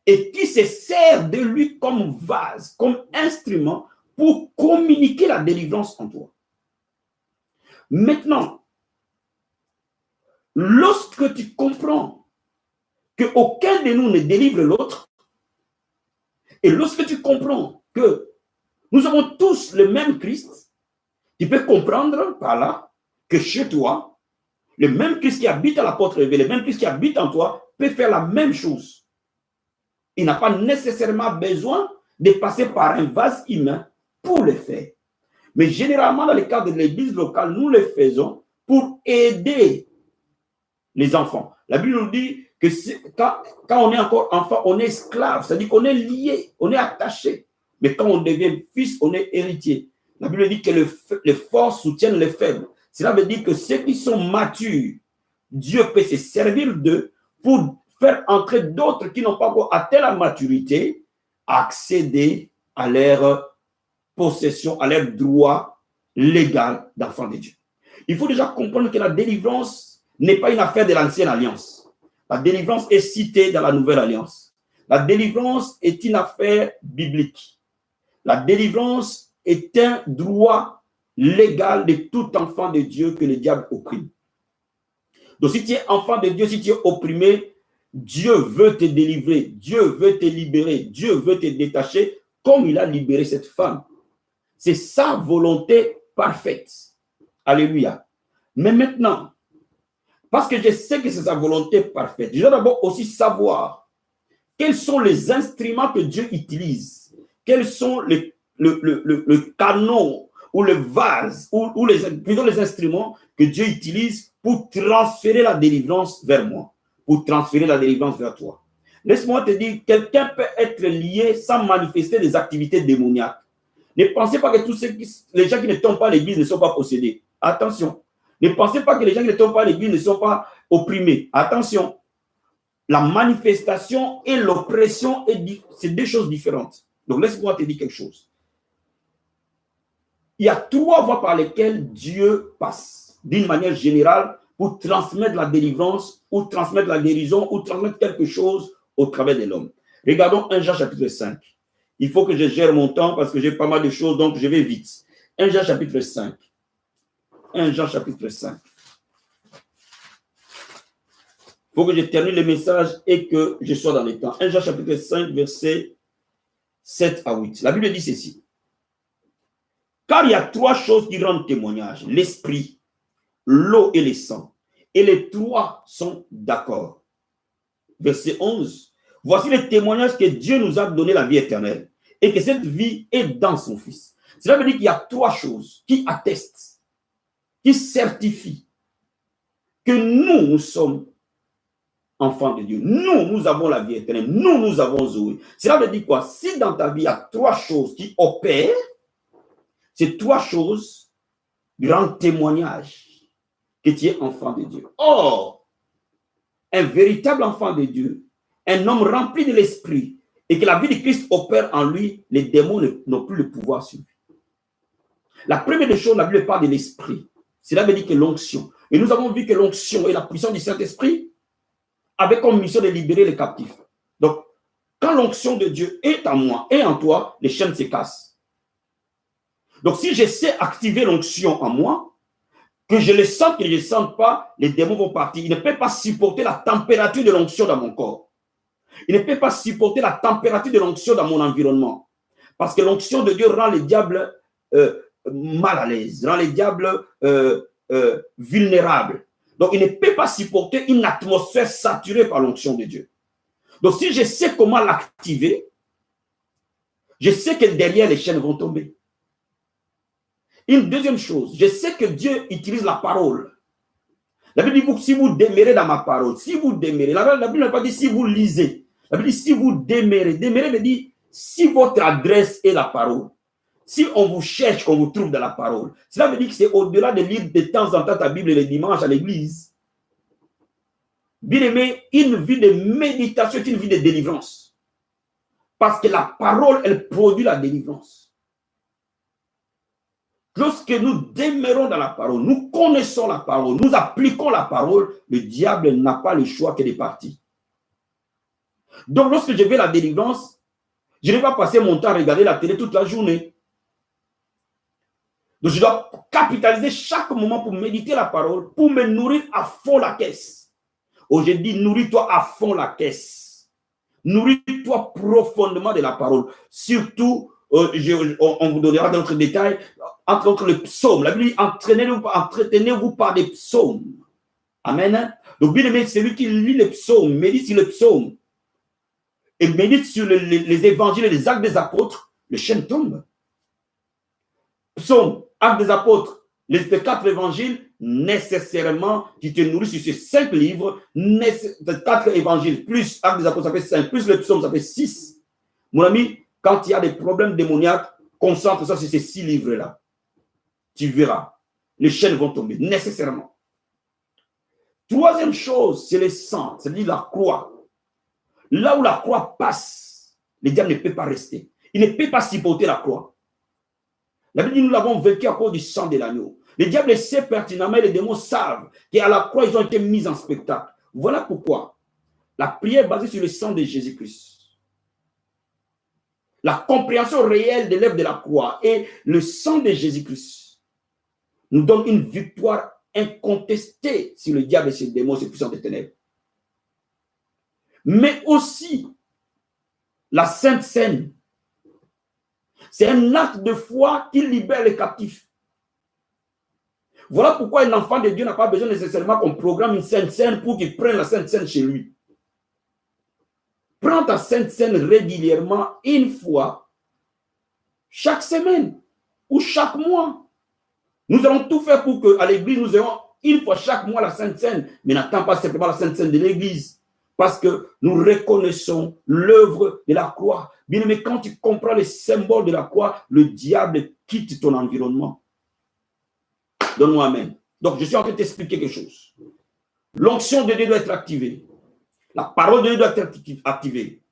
et qui se sert de lui comme vase, comme instrument pour communiquer la délivrance en toi. Maintenant, lorsque tu comprends qu'aucun de nous ne délivre l'autre, et lorsque tu comprends que nous avons tous le même Christ, tu peux comprendre par là que chez toi, le même Christ qui habite à l'apôtre Hervé, le même Christ qui habite en toi, peut faire la même chose. Il n'a pas nécessairement besoin de passer par un vase humain pour le faire. Mais généralement, dans le cadre de l'église locale, nous le faisons pour aider les enfants. La Bible nous dit que quand on est encore enfant, on est esclave, c'est-à-dire qu'on est lié, on est attaché. Mais quand on devient fils, on est héritier. La Bible dit que les forts soutiennent les faibles. Cela veut dire que ceux qui sont matures, Dieu peut se servir d'eux pour faire entrer d'autres qui n'ont pas encore atteint la maturité, accéder à leur possession, à leur droit légal d'enfant de Dieu. Il faut déjà comprendre que la délivrance n'est pas une affaire de l'ancienne alliance. La délivrance est citée dans la nouvelle alliance. La délivrance est une affaire biblique. La délivrance est un droit légal de tout enfant de Dieu que le diable opprime. Donc si tu es enfant de Dieu, si tu es opprimé, Dieu veut te délivrer, Dieu veut te libérer, Dieu veut te détacher comme il a libéré cette femme. C'est sa volonté parfaite. Alléluia. Mais maintenant, parce que je sais que c'est sa volonté parfaite, je dois d'abord aussi savoir quels sont les instruments que Dieu utilise, quels sont le canon ou le vase, ou plutôt les instruments que Dieu utilise pour transférer la délivrance vers moi, pour transférer la délivrance vers toi. Laisse-moi te dire, quelqu'un peut être lié sans manifester des activités démoniaques. Ne pensez pas que tous les gens qui ne tombent pas à l'église ne sont pas possédés. Attention. Ne pensez pas que les gens qui ne tombent pas à l'église ne sont pas opprimés. Attention. La manifestation et l'oppression, c'est deux choses différentes. Donc, laisse-moi te dire quelque chose. Il y a trois voies par lesquelles Dieu passe, d'une manière générale, pour transmettre la délivrance, ou transmettre la guérison, ou transmettre quelque chose au travers de l'homme. Regardons 1 Jean chapitre 5. Il faut que je gère mon temps parce que j'ai pas mal de choses, donc je vais vite. 1 Jean chapitre 5. 1 Jean chapitre 5. Il faut que je termine le message et que je sois dans les temps. 1 Jean chapitre 5, versets 7 à 8. La Bible dit ceci. Car il y a trois choses qui rendent témoignage. L'esprit, l'eau et le sang. Et les trois sont d'accord. Verset 11. Voici le témoignage que Dieu nous a donné la vie éternelle. Et que cette vie est dans son Fils. Cela veut dire qu'il y a trois choses qui attestent, qui certifient que nous sommes enfants de Dieu. Nous avons la vie éternelle. Nous avons Zoé. Cela veut dire quoi? Si dans ta vie, il y a trois choses qui opèrent, ces trois choses rendent témoignage que tu es enfant de Dieu. Or, un véritable enfant de Dieu, un homme rempli de l'esprit, et que la vie de Christ opère en lui, les démons n'ont plus le pouvoir sur lui. La première des choses, la Bible parle de l'esprit. Cela veut dire que l'onction. Et nous avons vu que l'onction et la puissance du Saint-Esprit avaient comme mission de libérer les captifs. Donc, quand l'onction de Dieu est en moi et en toi, les chaînes se cassent. Donc, si j'essaie d'activer l'onction en moi, que je le sente, que je ne le sente pas, les démons vont partir. Ils ne peuvent pas supporter la température de l'onction dans mon corps. Ils ne peuvent pas supporter la température de l'onction dans mon environnement. Parce que l'onction de Dieu rend les diables mal à l'aise, rend les diables vulnérables. Donc, il ne peut pas supporter une atmosphère saturée par l'onction de Dieu. Donc, si je sais comment l'activer, je sais que derrière, les chaînes vont tomber. Une deuxième chose, je sais que Dieu utilise la parole. La Bible dit, si vous demeurez dans ma parole, si vous demeurez, la Bible n'a pas dit si vous lisez. La Bible dit si vous demeurez. Demeurez veut dire si votre adresse est la parole. Si on vous cherche, qu'on vous trouve dans la parole. Cela veut dire que c'est au-delà de lire de temps en temps ta Bible le dimanche à l'église. Bien aimé, une vie de méditation est une vie de délivrance. Parce que la parole, elle produit la délivrance. Lorsque nous demeurons dans la parole, nous connaissons la parole, nous appliquons la parole, le diable n'a pas le choix que de partir. Donc, lorsque je vais la délivrance, je ne vais pas passer mon temps à regarder la télé toute la journée. Donc, je dois capitaliser chaque moment pour méditer la parole, pour me nourrir à fond la caisse. Aujourd'hui, nourris-toi à fond la caisse. Nourris-toi profondément de la parole. Surtout, on vous donnera d'autres détails, entre autres le psaume. La Bible dit, entretenez-vous par des psaumes. Amen. Donc, bien aimé, celui qui lit les psaumes, médite sur le psaume, et médite sur les évangiles et les actes des apôtres, le chaîne tombe. Psaume, actes des apôtres, les 4 évangiles, nécessairement, tu te nourris sur ces 5 livres, 4 évangiles, plus actes des apôtres, ça fait 5, plus le psaume, ça fait 6. Mon ami, quand il y a des problèmes démoniaques, concentre ça sur ces 6 livres-là. Tu verras, les chaînes vont tomber, nécessairement. Troisième chose, c'est le sang, c'est-à-dire la croix. Là où la croix passe, le diable ne peut pas rester. Il ne peut pas supporter la croix. La Bible dit, nous l'avons vaincu à cause du sang de l'agneau. Le diable sait pertinemment, les démons savent qu'à la croix, ils ont été mis en spectacle. Voilà pourquoi la prière basée sur le sang de Jésus-Christ, la compréhension réelle de l'œuvre de la croix et le sang de Jésus-Christ nous donne une victoire incontestée sur le diable et ses démons, ses puissances des ténèbres. Mais aussi, la Sainte Seine, c'est un acte de foi qui libère les captifs. Voilà pourquoi un enfant de Dieu n'a pas besoin nécessairement qu'on programme une Sainte Seine pour qu'il prenne la Sainte Seine chez lui. Prends ta Sainte Seine régulièrement, une fois, chaque semaine ou chaque mois. Nous allons tout faire pour qu'à l'église, nous ayons une fois chaque mois la Sainte Seine, mais n'attends pas simplement la Sainte Seine de l'église, parce que nous reconnaissons l'œuvre de la croix. Bien aimé, quand tu comprends les symboles de la croix, le diable quitte ton environnement. Donne-moi amen. Donc, je suis en train de t'expliquer quelque chose. L'onction de Dieu doit être activée. La parole de Dieu doit être activée.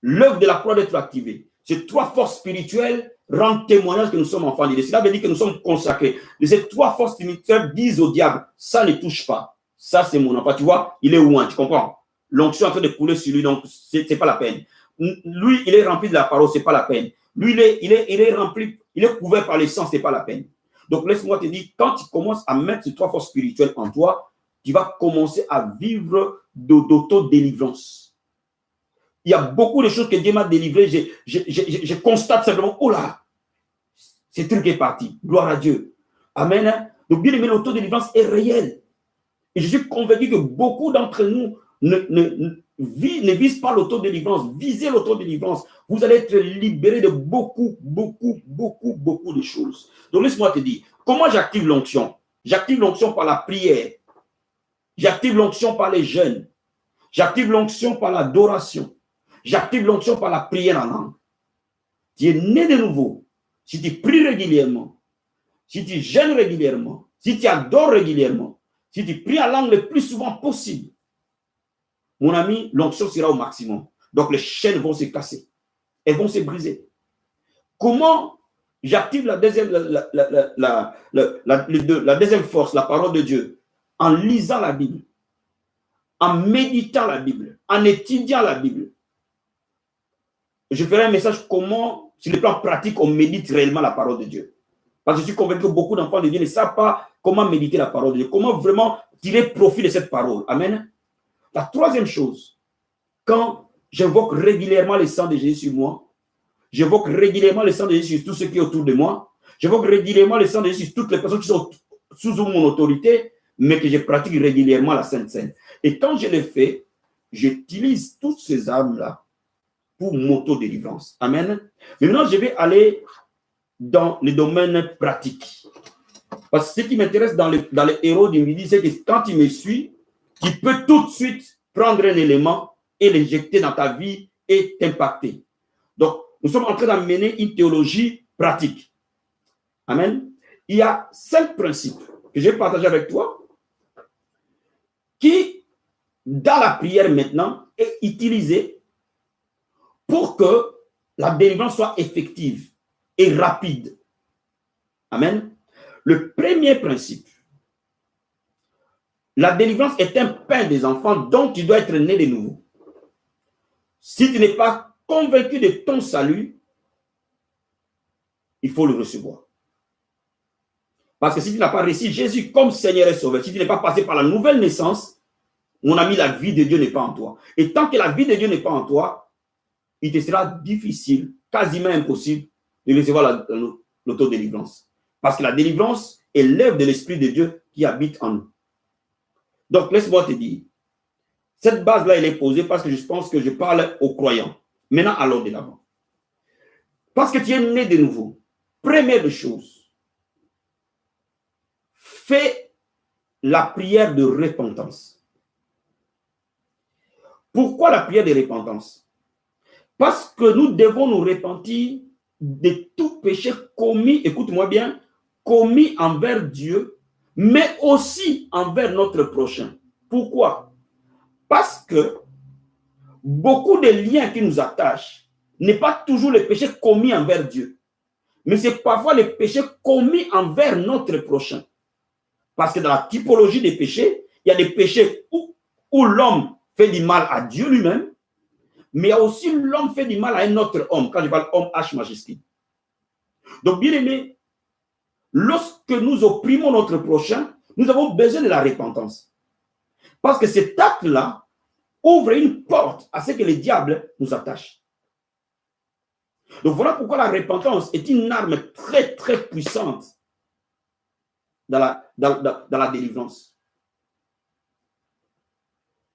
L'œuvre de la croix doit être activée. Ces trois forces spirituelles rendent témoignage que nous sommes enfants de Dieu. Cela veut dire que nous sommes consacrés. Et ces trois forces spirituelles disent au diable, ça ne touche pas. Ça, c'est mon enfant. Tu vois, il est loin, tu comprends? L'onction est en train de couler sur lui, donc ce n'est pas la peine. Lui, il est rempli de la parole, ce n'est pas la peine. Lui, il est rempli, il est couvert par l'essence, ce n'est pas la peine. Donc, laisse-moi te dire, quand tu commences à mettre ces trois forces spirituelles en toi, tu vas commencer à vivre d'auto-délivrance. Il y a beaucoup de choses que Dieu m'a délivrées. Je constate simplement, oh là, ce truc est parti. Gloire à Dieu. Amen. Donc, bien aimé, l'autodélivrance est réelle. Et je suis convaincu que beaucoup d'entre nous ne visent pas l'autodélivrance. Visez l'autodélivrance. Vous allez être libéré de beaucoup de choses. Donc, laisse-moi te dire, comment j'active l'onction? J'active l'onction par la prière. J'active l'onction par les jeûnes. J'active l'onction par l'adoration. J'active l'onction par la prière en langue. Tu es né de nouveau. Si tu pries régulièrement, si tu jeûnes régulièrement, si tu adores régulièrement, si tu pries en langue le plus souvent possible, mon ami, l'onction sera au maximum. Donc les chaînes vont se casser. Elles vont se briser. Comment j'active la deuxième force, la parole de Dieu? En lisant la Bible, en méditant la Bible, en étudiant la Bible. Je ferai un message comment, sur le plan pratique, on médite réellement la parole de Dieu. Parce que je suis convaincu que beaucoup d'enfants de Dieu ne savent pas comment méditer la parole de Dieu, comment vraiment tirer profit de cette parole. Amen. La troisième chose, quand j'invoque régulièrement le sang de Jésus sur moi, j'invoque régulièrement le sang de Jésus sur tout ce qui est autour de moi, j'invoque régulièrement le sang de Jésus sur toutes les personnes qui sont sous mon autorité, mais que je pratique régulièrement la Sainte Seine. Et quand je le fais, j'utilise toutes ces armes-là pour m'auto-délivrance. Amen. Maintenant, je vais aller dans le domaine pratique. Parce que ce qui m'intéresse dans les héros du midi, c'est que quand tu me suis, tu peux tout de suite prendre un élément et l'injecter dans ta vie et t'impacter. Donc, nous sommes en train d'amener une théologie pratique. Amen. Il y a 5 principes que je vais partager avec toi qui, dans la prière maintenant, est utilisé pour que la délivrance soit effective et rapide. Amen. Le premier principe, la délivrance est un pain des enfants dont tu dois être né de nouveau. Si tu n'es pas convaincu de ton salut, il faut le recevoir. Parce que si tu n'as pas reçu Jésus comme Seigneur et Sauveur, si tu n'es pas passé par la nouvelle naissance, mon ami, la vie de Dieu n'est pas en toi. Et tant que la vie de Dieu n'est pas en toi, il te sera difficile, quasiment impossible, de recevoir l'autodélivrance. Parce que la délivrance est l'œuvre de l'Esprit de Dieu qui habite en nous. Donc, laisse-moi te dire, cette base-là, elle est posée parce que je pense que je parle aux croyants. Maintenant, allons de l'avant. Parce que tu es né de nouveau. Première chose, fais la prière de repentance. Pourquoi la prière de repentance? Parce que nous devons nous repentir de tout péché commis, écoute-moi bien, commis envers Dieu, mais aussi envers notre prochain. Pourquoi? Parce que beaucoup de liens qui nous attachent n'est pas toujours le péché commis envers Dieu, Mais c'est parfois les péchés commis envers notre prochain. Parce que dans la typologie des péchés, il y a des péchés où l'homme fait du mal à Dieu lui-même, mais il y a aussi l'homme fait du mal à un autre homme. Quand je parle homme, H majuscule. Donc, bien aimé, lorsque nous opprimons notre prochain, nous avons besoin de la repentance. Parce que cet acte-là ouvre une porte à ce que le diable nous attache. Donc voilà pourquoi la repentance est une arme très, très puissante dans la délivrance.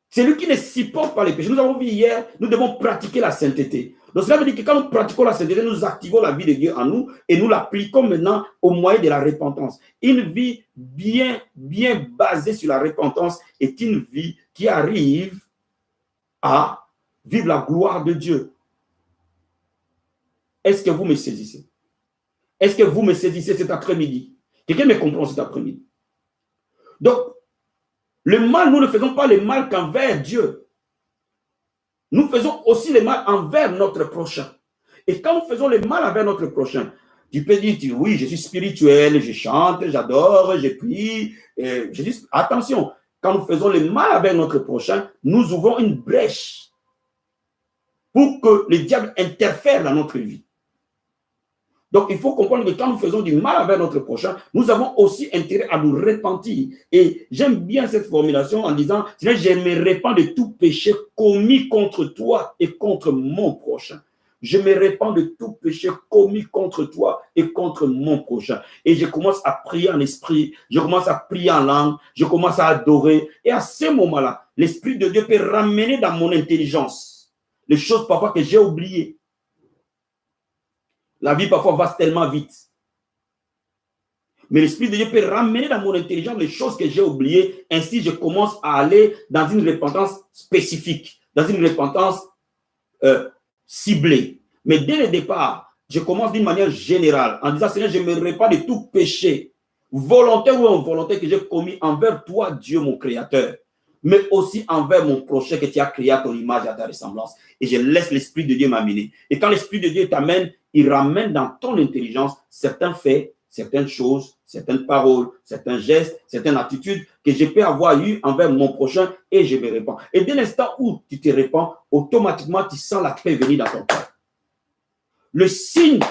Celui qui ne supporte pas les péchés, nous avons vu hier, nous devons pratiquer la sainteté. Donc cela veut dire que quand nous pratiquons la sainteté, nous activons la vie de Dieu en nous et nous l'appliquons maintenant au moyen de la repentance. Une vie bien basée sur la repentance est une vie qui arrive à vivre la gloire de Dieu. Est-ce que vous me saisissez? Est-ce que vous me saisissez cet après-midi? Quelqu'un me comprend cet après-midi? Donc, le mal, nous ne faisons pas le mal qu'envers Dieu. Nous faisons aussi le mal envers notre prochain. Et quand nous faisons le mal envers notre prochain, tu peux dire, oui, je suis spirituel, je chante, j'adore, je prie. Attention, quand nous faisons le mal envers notre prochain, nous ouvrons une brèche pour que le diable interfère dans notre vie. Donc, il faut comprendre que quand nous faisons du mal envers notre prochain, nous avons aussi intérêt à nous repentir. Et j'aime bien cette formulation en disant, je me repens de tout péché commis contre toi et contre mon prochain. Je me repens de tout péché commis contre toi et contre mon prochain. Et je commence à prier en esprit, je commence à prier en langue, je commence à adorer. Et à ce moment-là, l'Esprit de Dieu peut ramener dans mon intelligence les choses parfois que j'ai oubliées. La vie parfois va tellement vite. Mais l'Esprit de Dieu peut ramener dans mon intelligence les choses que j'ai oubliées. Ainsi, je commence à aller dans une repentance spécifique, dans une repentance ciblée. Mais dès le départ, je commence d'une manière générale en disant, Seigneur, je me repens de tout péché, volontaire ou involontaire que j'ai commis envers toi, Dieu, mon Créateur, mais aussi envers mon prochain que tu as créé à ton image et à ta ressemblance. Et je laisse l'Esprit de Dieu m'amener. Et quand l'Esprit de Dieu t'amène, il ramène dans ton intelligence certains faits, certaines choses, certaines paroles, certains gestes, certaines attitudes que je peux avoir eues envers mon prochain et je me répands. Et dès l'instant où tu te répands, automatiquement, tu sens la paix venir dans ton cœur. Le signe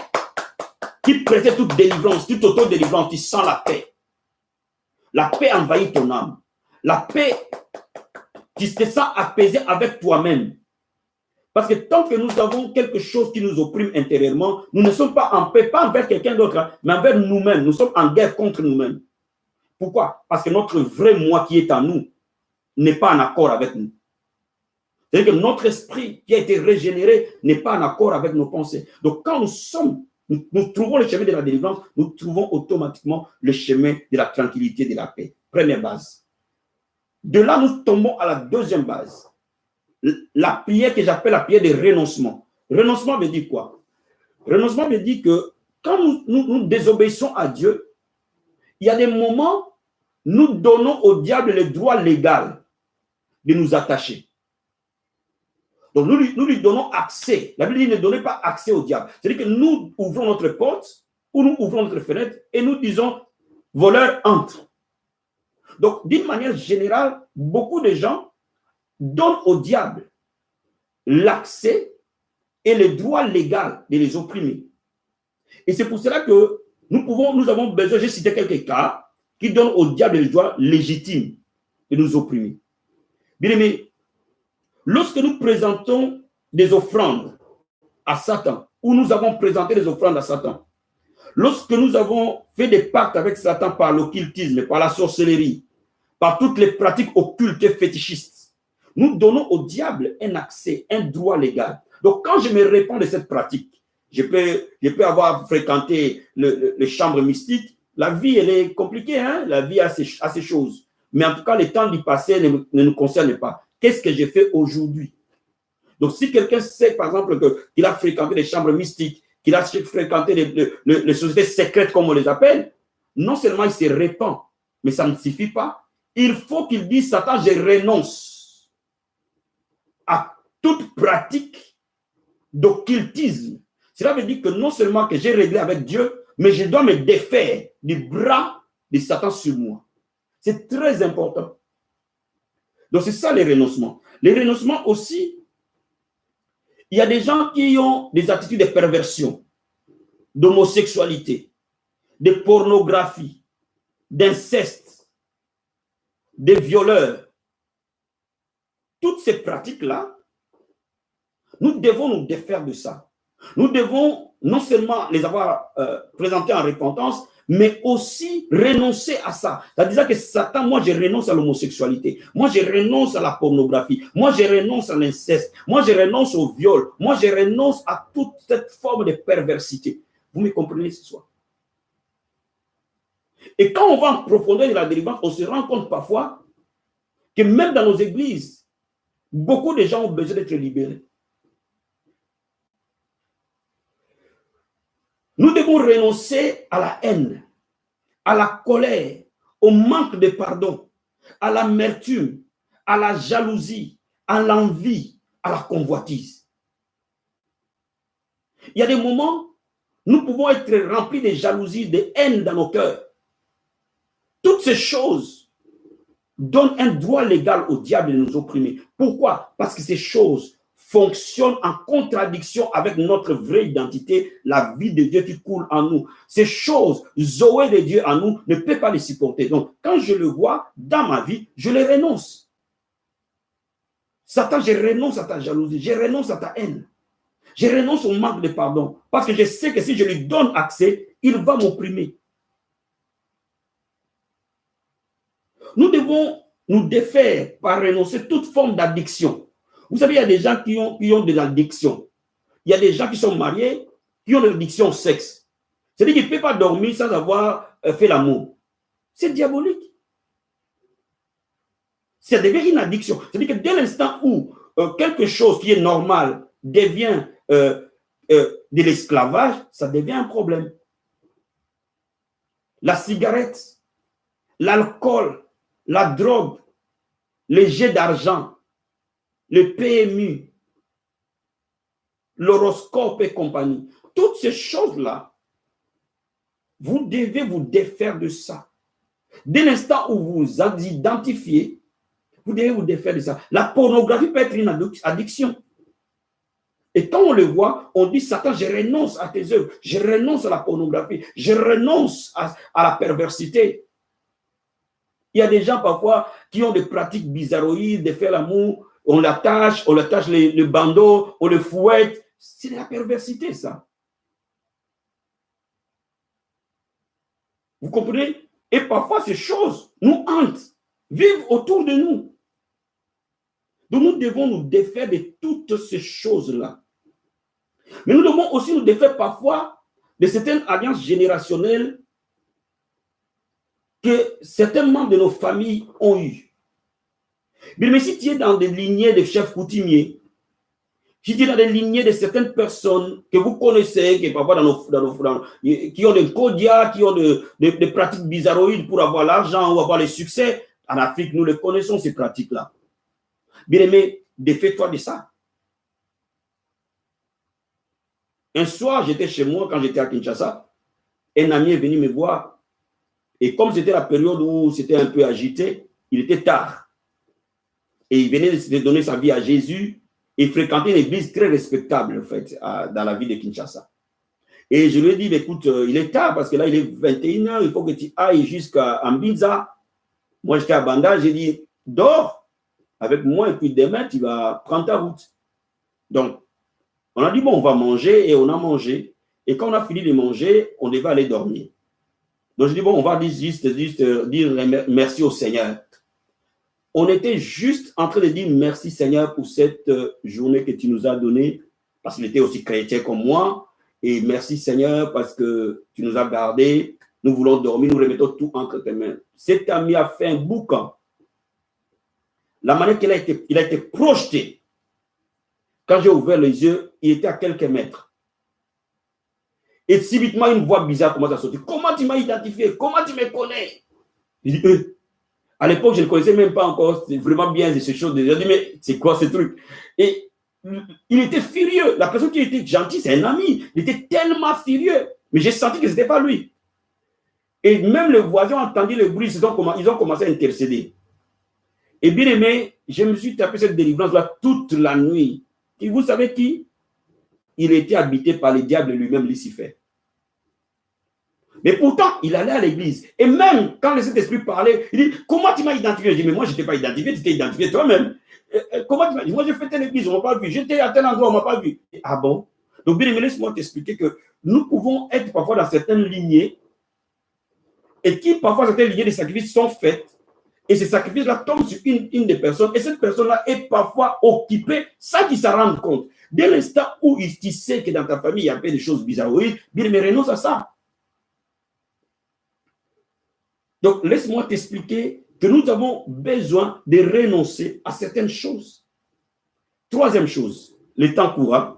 qui précède toute délivrance, toute auto-délivrance, tu sens la paix. La paix envahit ton âme. La paix, tu te sens apaisé avec toi-même. Parce que tant que nous avons quelque chose qui nous opprime intérieurement, nous ne sommes pas en paix, pas envers quelqu'un d'autre, mais envers nous-mêmes. Nous sommes en guerre contre nous-mêmes. Pourquoi? Parce que notre vrai moi qui est en nous n'est pas en accord avec nous. C'est-à-dire que notre esprit qui a été régénéré n'est pas en accord avec nos pensées. Donc quand nous trouvons le chemin de la délivrance, nous trouvons automatiquement le chemin de la tranquillité, de la paix. Première base. De là, nous tombons à la deuxième base. La prière que j'appelle la prière de renoncement. Renoncement veut dire quoi? Renoncement veut dire que quand nous désobéissons à Dieu, il y a des moments, nous donnons au diable le droit légal de nous attacher. Donc nous lui donnons accès. La Bible dit ne donnez pas accès au diable. C'est-à-dire que nous ouvrons notre porte ou nous ouvrons notre fenêtre et nous disons voleur entre. Donc d'une manière générale, beaucoup de gens donnent au diable l'accès et le droit légal de les opprimer. Et c'est pour cela que nous avons besoin, j'ai cité quelques cas, qui donnent au diable le droit légitime de nous opprimer. Bien aimé, lorsque nous présentons des offrandes à Satan, ou nous avons présenté des offrandes à Satan, lorsque nous avons fait des pactes avec Satan par l'occultisme, par la sorcellerie, par toutes les pratiques occultes et fétichistes, nous donnons au diable un accès, un droit légal. Donc, quand je me répands de cette pratique, je peux avoir fréquenté les chambres mystiques. La vie, elle est compliquée, hein? La vie a ses choses. Mais en tout cas, les temps du passé ne nous concernent pas. Qu'est-ce que j'ai fait aujourd'hui? Donc, si quelqu'un sait, par exemple, qu'il a fréquenté les chambres mystiques, qu'il a fréquenté les sociétés secrètes, comme on les appelle, non seulement il se répand, mais ça ne suffit pas. Il faut qu'il dise, Satan, je renonce à toute pratique d'occultisme. Cela veut dire que non seulement que j'ai réglé avec Dieu, mais je dois me défaire du bras de Satan sur moi. C'est très important. Donc, c'est ça les renoncements. Les renoncements aussi, il y a des gens qui ont des attitudes de perversion, d'homosexualité, de pornographie, d'inceste, de violeurs. Toutes ces pratiques-là, nous devons nous défaire de ça. Nous devons non seulement les avoir présentées en repentance, mais aussi renoncer à ça. C'est-à-dire que Satan, moi je renonce à l'homosexualité, moi je renonce à la pornographie, moi je renonce à l'inceste, moi je renonce au viol, moi je renonce à toute cette forme de perversité. Vous me comprenez ce soir? Et quand on va en profondeur de la délivrance, on se rend compte parfois que même dans nos églises, beaucoup de gens ont besoin d'être libérés. Nous devons renoncer à la haine, à la colère, au manque de pardon, à l'amertume, à la jalousie, à l'envie, à la convoitise. Il y a des moments, nous pouvons être remplis de jalousie, de haine dans nos cœurs. Toutes ces choses donnent un droit légal au diable de nous opprimer. Pourquoi? Parce que ces choses fonctionnent en contradiction avec notre vraie identité, la vie de Dieu qui coule en nous. Ces choses, Zoé de Dieu en nous, ne peut pas les supporter. Donc, quand je le vois dans ma vie, je les renonce. Satan, je renonce à ta jalousie, je renonce à ta haine. Je renonce au manque de pardon. Parce que je sais que si je lui donne accès, il va m'opprimer. Nous devons nous défaire par renoncer toute forme d'addiction. Vous savez, il y a des gens qui ont des addictions. Il y a des gens qui sont mariés, qui ont des addictions au sexe. C'est-à-dire qu'ils ne peuvent pas dormir sans avoir fait l'amour. C'est diabolique. Ça devient une addiction. C'est-à-dire que dès l'instant où quelque chose qui est normal devient de l'esclavage, ça devient un problème. La cigarette, l'alcool, la drogue, les jets d'argent, le PMU, l'horoscope et compagnie. Toutes ces choses-là, vous devez vous défaire de ça. Dès l'instant où vous vous identifiez, vous devez vous défaire de ça. La pornographie peut être une addiction. Et quand on le voit, on dit, Satan, je renonce à tes œuvres, je renonce à la pornographie, je renonce à la perversité. Il y a des gens parfois qui ont des pratiques bizarroïdes de faire l'amour, on l'attache le bandeau, on le fouette. C'est de la perversité, ça. Vous comprenez? Et parfois, ces choses nous hantent, vivent autour de nous. Donc, nous devons nous défaire de toutes ces choses-là. Mais nous devons aussi nous défaire parfois de certaines alliances générationnelles que certains membres de nos familles ont eues. Mais si tu es dans des lignées de chefs coutumiers, si tu es dans des lignées de certaines personnes que vous connaissez, qui parfois qui ont des codias, qui ont des pratiques bizarroïdes pour avoir l'argent ou avoir le succès, en Afrique, nous les connaissons, ces pratiques-là. Bien aimé, défais-toi de ça. Un soir, j'étais chez moi, quand j'étais à Kinshasa, un ami est venu me voir. Et comme c'était la période où c'était un peu agité, il était tard. Et il venait de donner sa vie à Jésus et fréquenter une église très respectable, en fait, dans la ville de Kinshasa. Et je lui ai dit, écoute, il est tard parce que là, il est 21h, il faut que tu ailles jusqu'à Mbinza. Moi, j'étais à Banda, j'ai dit, dors avec moi et puis demain, tu vas prendre ta route. Donc, on a dit, bon, on va manger et on a mangé. Et quand on a fini de manger, on devait aller dormir. Donc, je dis, bon, on va juste dire merci au Seigneur. On était juste en train de dire merci Seigneur pour cette journée que tu nous as donnée, parce qu'il était aussi chrétien comme moi. Et merci Seigneur parce que tu nous as gardés. Nous voulons dormir, nous remettons tout entre tes mains. Cet ami a fait un boucan. La manière qu'il a été projeté. Quand j'ai ouvert les yeux, il était à quelques mètres. Et subitement, une voix bizarre commence à sortir. Comment tu m'as identifié? Comment tu me connais? Il dit, à l'époque, je ne connaissais même pas encore vraiment bien ces choses. J'ai dit, mais c'est quoi ce truc? Et il était furieux. La personne qui était gentille, c'est un ami. Il était tellement furieux. Mais j'ai senti que ce n'était pas lui. Et même les voisins ont entendu le bruit, ils ont commencé à intercéder. Et bien aimé, je me suis tapé cette délivrance-là toute la nuit. Et vous savez qui? Il était habité par le diable lui-même, Lucifer. Mais pourtant, il allait à l'église. Et même quand le Saint-Esprit parlait, il dit, comment tu m'as identifié? Je dis, mais moi, je ne t'ai pas identifié, tu t'es identifié toi-même. Comment tu m'as dit? Moi, j'ai fait telle église, on ne m'a pas vu. J'étais à tel endroit, on ne m'a pas vu. Ah bon? Donc, bien aimé, laisse-moi t'expliquer que nous pouvons être parfois dans certaines lignées et qui, parfois, certaines lignées de sacrifices sont faites. Et ces sacrifices-là tombent sur une des personnes. Et cette personne-là est parfois occupée sans qu'il s'en rende compte. Dès l'instant où tu sais que dans ta famille, il y a des choses bizarres, oui, bien aimé, renonce à ça. Donc, laisse-moi t'expliquer que nous avons besoin de renoncer à certaines choses. Troisième chose, le temps courant.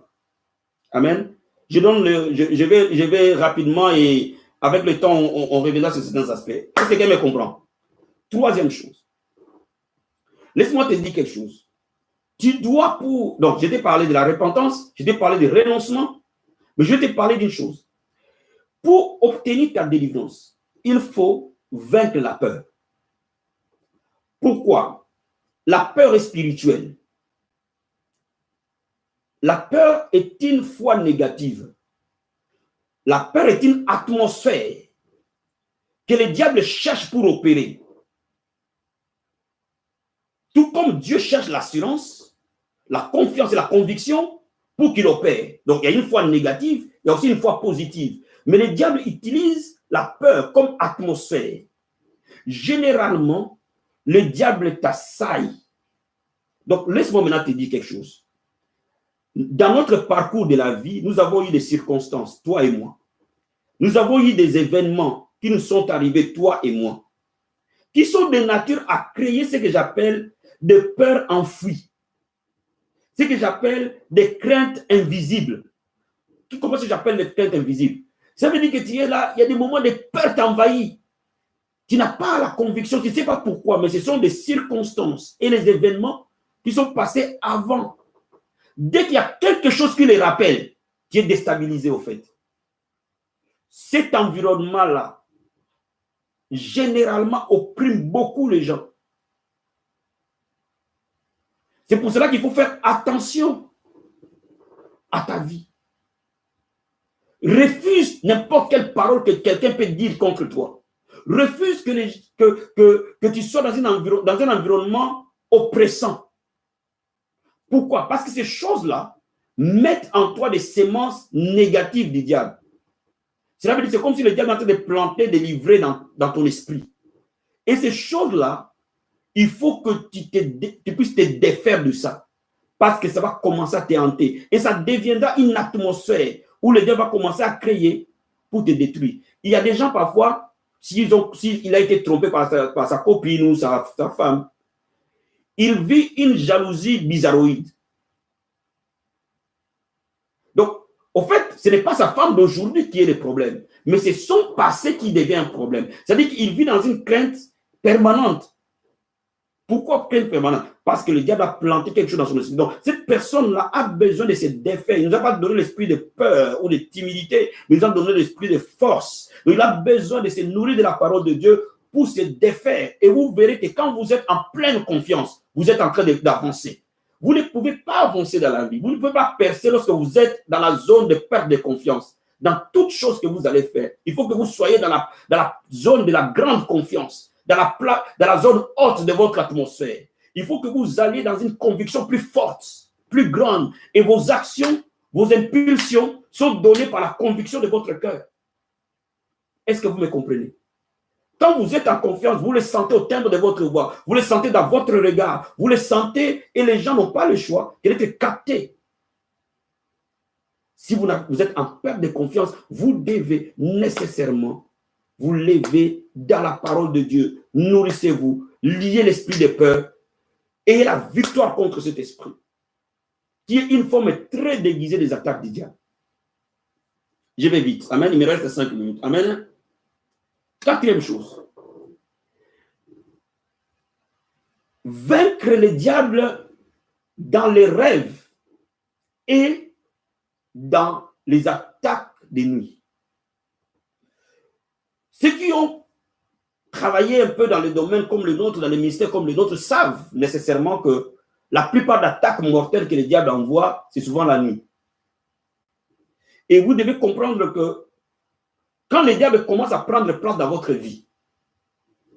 Amen. Je vais rapidement et avec le temps, on reviendra sur certains aspects. Est-ce que quelqu'un me comprend? Troisième chose. Laisse-moi te dire quelque chose. Tu dois donc, je t'ai parlé de la repentance, je t'ai parlé du renoncement, mais je vais te parler d'une chose. Pour obtenir ta délivrance, il faut vaincre la peur. Pourquoi? La peur est spirituelle. La peur est une foi négative. La peur est une atmosphère que le diable cherche pour opérer. Tout comme Dieu cherche l'assurance, la confiance et la conviction pour qu'il opère. Donc, il y a une foi négative, il y a aussi une foi positive. Mais le diable utilise la peur comme atmosphère. Généralement, le diable t'assaille. Donc, laisse-moi maintenant te dire quelque chose. Dans notre parcours de la vie, nous avons eu des circonstances, toi et moi. Nous avons eu des événements qui nous sont arrivés, toi et moi, qui sont de nature à créer ce que j'appelle des peurs enfouies. Ce que j'appelle des craintes invisibles. Comment est-ce que j'appelle les craintes invisibles? Ça veut dire que tu es là, il y a des moments de peur t'envahissent. Tu n'as pas la conviction, tu ne sais pas pourquoi, mais ce sont des circonstances et les événements qui sont passés avant. Dès qu'il y a quelque chose qui les rappelle, tu es déstabilisé au fait. Cet environnement-là, généralement, opprime beaucoup les gens. C'est pour cela qu'il faut faire attention à ta vie. Refuse n'importe quelle parole que quelqu'un peut dire contre toi. Refuse que tu sois dans un environnement oppressant. Pourquoi? Parce que ces choses-là mettent en toi des semences négatives du diable. Cela veut dire que c'est comme si le diable est en train de planter des livrets dans ton esprit. Et ces choses-là, il faut que tu puisses te défaire de ça. Parce que ça va commencer à te hanter. Et ça deviendra une atmosphère où le diable va commencer à créer pour te détruire. Il y a des gens parfois, s'il a été trompé par sa copine ou sa femme, il vit une jalousie bizarroïde. Donc, au fait, ce n'est pas sa femme d'aujourd'hui qui est le problème, mais c'est son passé qui devient un problème. C'est-à-dire qu'il vit dans une crainte permanente. Pourquoi crainte permanente? Parce que le diable a planté quelque chose dans son esprit. Donc, cette personne-là a besoin de se défaire. Il ne nous a pas donné l'esprit de peur ou de timidité, mais il nous a donné l'esprit de force. Donc, il a besoin de se nourrir de la parole de Dieu pour se défaire. Et vous verrez que quand vous êtes en pleine confiance, vous êtes en train d'avancer. Vous ne pouvez pas avancer dans la vie. Vous ne pouvez pas percer lorsque vous êtes dans la zone de perte de confiance. Dans toute chose que vous allez faire, il faut que vous soyez dans la zone de la grande confiance, dans la zone haute de votre atmosphère. Il faut que vous alliez dans une conviction plus forte, plus grande. Et vos actions, vos impulsions sont données par la conviction de votre cœur. Est-ce que vous me comprenez? Quand vous êtes en confiance, vous le sentez au timbre de votre voix, vous le sentez dans votre regard, vous le sentez et les gens n'ont pas le choix d'être captés. Si vous êtes en perte de confiance, vous devez nécessairement vous lever dans la parole de Dieu. Nourrissez-vous, liez l'esprit de peur et la victoire contre cet esprit, qui est une forme très déguisée des attaques du diable. Je vais vite. Amen. Il me reste 5 minutes. Amen. Quatrième chose. Vaincre le diable dans les rêves et dans les attaques de nuit. Ceux qui ont travaillé un peu dans le domaine comme le nôtre, dans les ministères comme le nôtre, savent nécessairement que la plupart d'attaques mortelles que le diable envoie, c'est souvent la nuit. Et vous devez comprendre que quand le diable commence à prendre place dans votre vie,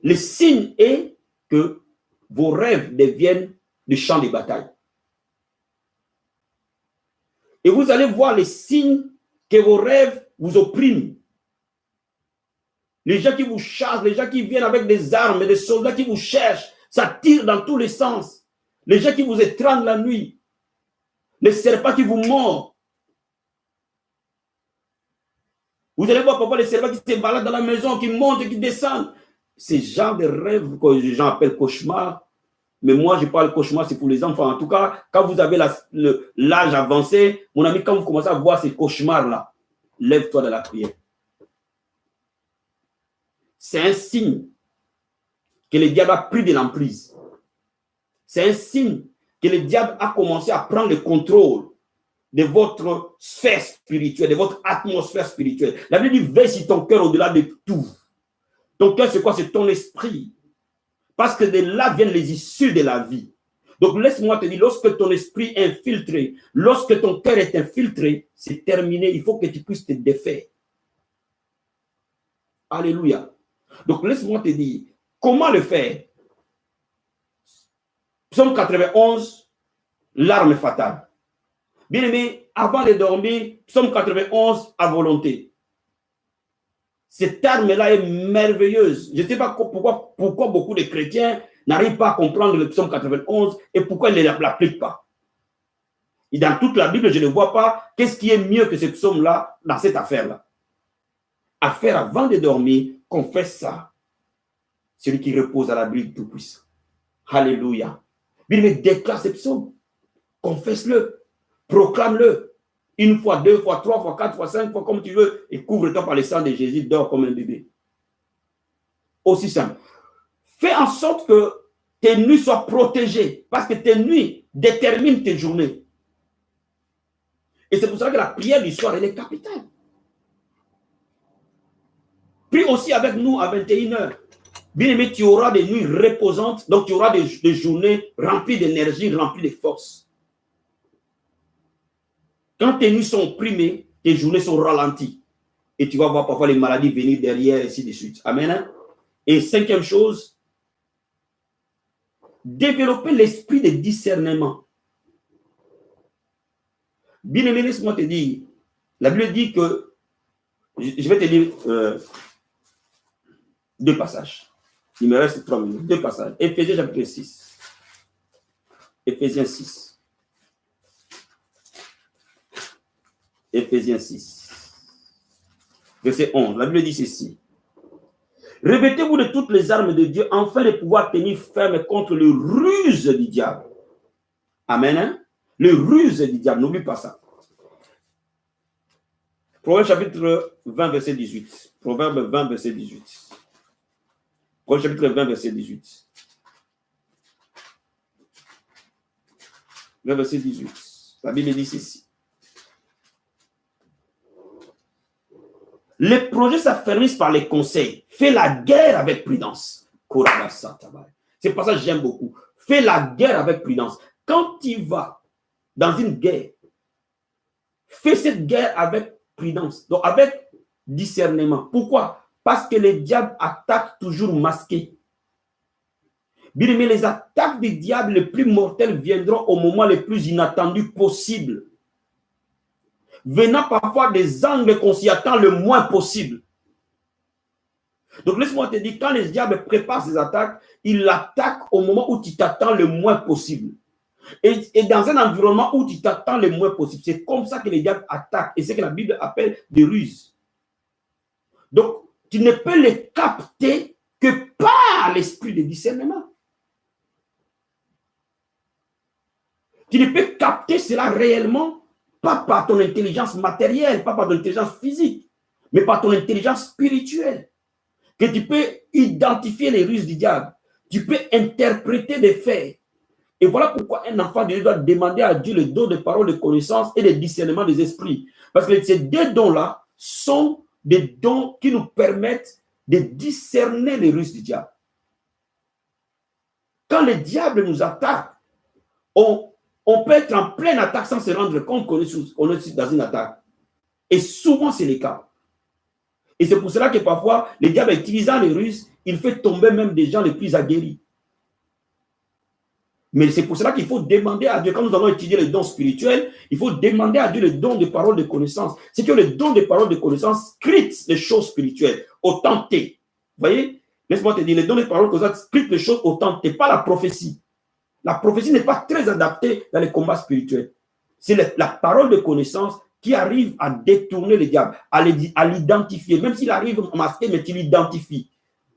le signe est que vos rêves deviennent des champs de bataille. Et vous allez voir les signes que vos rêves vous oppriment. Les gens qui vous chassent, les gens qui viennent avec des armes, des soldats qui vous cherchent, ça tire dans tous les sens. Les gens qui vous étranglent la nuit, les serpents qui vous mordent. Vous allez voir parfois les serpents qui se baladent dans la maison, qui montent et qui descendent. C'est ce genre de rêve que les gens appellent cauchemar. Mais moi, je parle cauchemar, c'est pour les enfants. En tout cas, quand vous avez l'âge avancé, mon ami, quand vous commencez à voir ces cauchemars-là, lève-toi de la prière. C'est un signe que le diable a pris de l'emprise. C'est un signe que le diable a commencé à prendre le contrôle de votre sphère spirituelle, de votre atmosphère spirituelle. La Bible dit, veille sur ton cœur au-delà de tout. Ton cœur, c'est quoi? C'est ton esprit. Parce que de là viennent les issues de la vie. Donc, laisse-moi te dire, lorsque ton esprit est infiltré, lorsque ton cœur est infiltré, c'est terminé. Il faut que tu puisses te défaire. Alléluia. Donc, laisse-moi te dire, comment le faire? Psaume 91, l'arme fatale. Bien aimé, avant de dormir, Psaume 91 à volonté. Cette arme-là est merveilleuse. Je ne sais pas pourquoi beaucoup de chrétiens n'arrivent pas à comprendre le Psaume 91 et pourquoi ils ne l'appliquent pas. Et dans toute la Bible, je ne vois pas qu'est-ce qui est mieux que ce psaume-là dans cette affaire-là. Affaire avant de dormir, confesse ça. Celui qui repose à l'abri du Tout-Puissant. Alléluia. Bien, déclare ce psaume. Confesse-le. Proclame-le. Une fois, deux fois, trois fois, quatre fois, cinq fois, comme tu veux. Et couvre-toi par le sang de Jésus, dors comme un bébé. Aussi simple. Fais en sorte que tes nuits soient protégées. Parce que tes nuits déterminent tes journées. Et c'est pour ça que la prière du soir, elle est capitale. Prie aussi avec nous à 21h. Bien aimé, tu auras des nuits reposantes. Donc, tu auras des journées remplies d'énergie, remplies de force. Quand tes nuits sont opprimées, tes journées sont ralenties. Et tu vas voir parfois les maladies venir derrière, et ainsi de suite. Amen. Et cinquième chose, développer l'esprit de discernement. Bien aimé, laisse-moi te dire, la Bible dit que, je vais te lire deux passages. Il me reste 3 minutes. Deux passages. Éphésiens chapitre 6. Éphésiens 6. Éphésiens 6. Verset 11. La Bible dit ceci. Revêtez-vous de toutes les armes de Dieu afin de pouvoir tenir ferme contre le ruse du diable. Amen. Hein? Le ruse du diable. N'oublie pas ça. Proverbe chapitre 20, verset 18. Proverbe 20, verset 18. Proverbe chapitre 20, verset 18. Verset 18. La Bible dit ceci. Les projets s'affermissent par les conseils. Fais la guerre avec prudence. C'est pour ça que j'aime beaucoup. Fais la guerre avec prudence. Quand tu vas dans une guerre, fais cette guerre avec prudence. Donc avec discernement. Pourquoi? Parce que les diables attaquent toujours masqués. Bien aimé, les attaques des diables les plus mortelles viendront au moment le plus inattendu possible. Venant parfois des angles qu'on s'y attend le moins possible. Donc laisse-moi te dire, quand les diables préparent ces attaques, ils l'attaquent au moment où tu t'attends le moins possible. Et dans un environnement où tu t'attends le moins possible. C'est comme ça que les diables attaquent. Et c'est ce que la Bible appelle des ruses. Donc, tu ne peux les capter que par l'esprit de discernement. Tu ne peux capter cela réellement pas par ton intelligence matérielle, pas par ton intelligence physique, mais par ton intelligence spirituelle. Que tu peux identifier les ruses du diable. Tu peux interpréter des faits. Et voilà pourquoi un enfant de Dieu doit demander à Dieu le don de paroles, de connaissances et de discernement des esprits. Parce que ces deux dons-là sont des dons qui nous permettent de discerner les ruses du diable. Quand le diable nous attaque, on peut être en pleine attaque sans se rendre compte qu'on est dans une attaque. Et souvent, c'est le cas. Et c'est pour cela que parfois, le diable, utilisant les ruses, il fait tomber même des gens les plus aguerris. Mais c'est pour cela qu'il faut demander à Dieu, quand nous allons étudier les dons spirituels, il faut demander à Dieu le don de paroles de connaissance. C'est que le don de paroles de connaissance crée les choses spirituelles, autant T. Vous voyez? Laisse-moi te dire, le don de paroles de connaissance crée les choses autant T, pas la prophétie. La prophétie n'est pas très adaptée dans les combats spirituels. C'est la parole de connaissance qui arrive à détourner le diable, à l'identifier. Même s'il arrive masqué, mais tu l'identifies.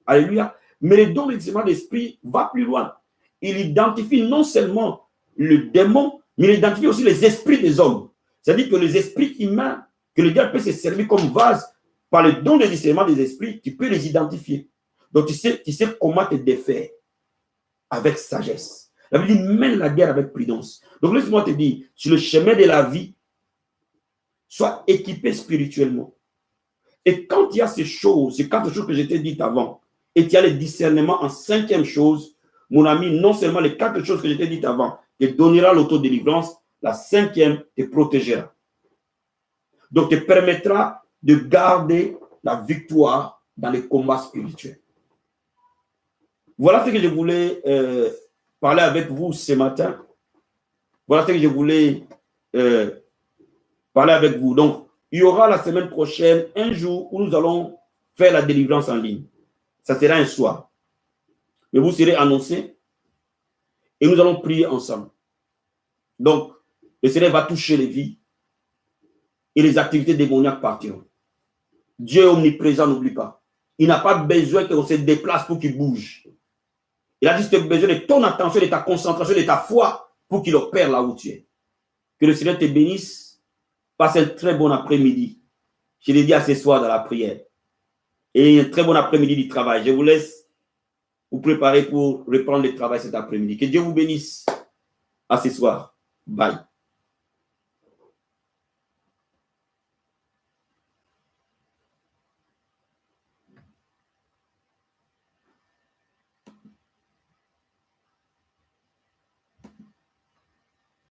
Alléluia. Mais le don de discernement d'esprit va plus loin. Il identifie non seulement le démon, mais il identifie aussi les esprits des hommes. C'est-à-dire que les esprits humains, que le diable peut se servir comme vase, par le don de discernement des esprits, tu peux les identifier. Donc tu sais comment te défaire avec sagesse. La Bible dit, mène la guerre avec prudence. Donc laisse-moi te dire, sur le chemin de la vie, sois équipé spirituellement. Et quand il y a ces choses, ces 4 choses que je t'ai dites avant, et tu as le discernement en 5e chose, mon ami, non seulement les 4 choses que je t'ai dites avant, te donnera l'autodélivrance, la 5e te protégera. Donc, te permettra de garder la victoire dans les combats spirituels. Voilà ce que je voulais parler avec vous ce matin. Voilà ce que je voulais parler avec vous. Donc, il y aura la semaine prochaine un jour où nous allons faire la délivrance en ligne. Ça sera un soir. Mais vous serez annoncés et nous allons prier ensemble. Donc, le Seigneur va toucher les vies et les activités démoniaques partiront. Dieu est omniprésent, n'oublie pas. Il n'a pas besoin qu'on se déplace pour qu'il bouge. Il a juste besoin de ton attention, de ta concentration, de ta foi pour qu'il opère là où tu es. Que le Seigneur te bénisse. Passe un très bon après-midi. Je l'ai dit à ce soir dans la prière. Et un très bon après-midi du travail. Je vous laisse vous préparer pour reprendre le travail cet après-midi. Que Dieu vous bénisse. À ce soir. Bye.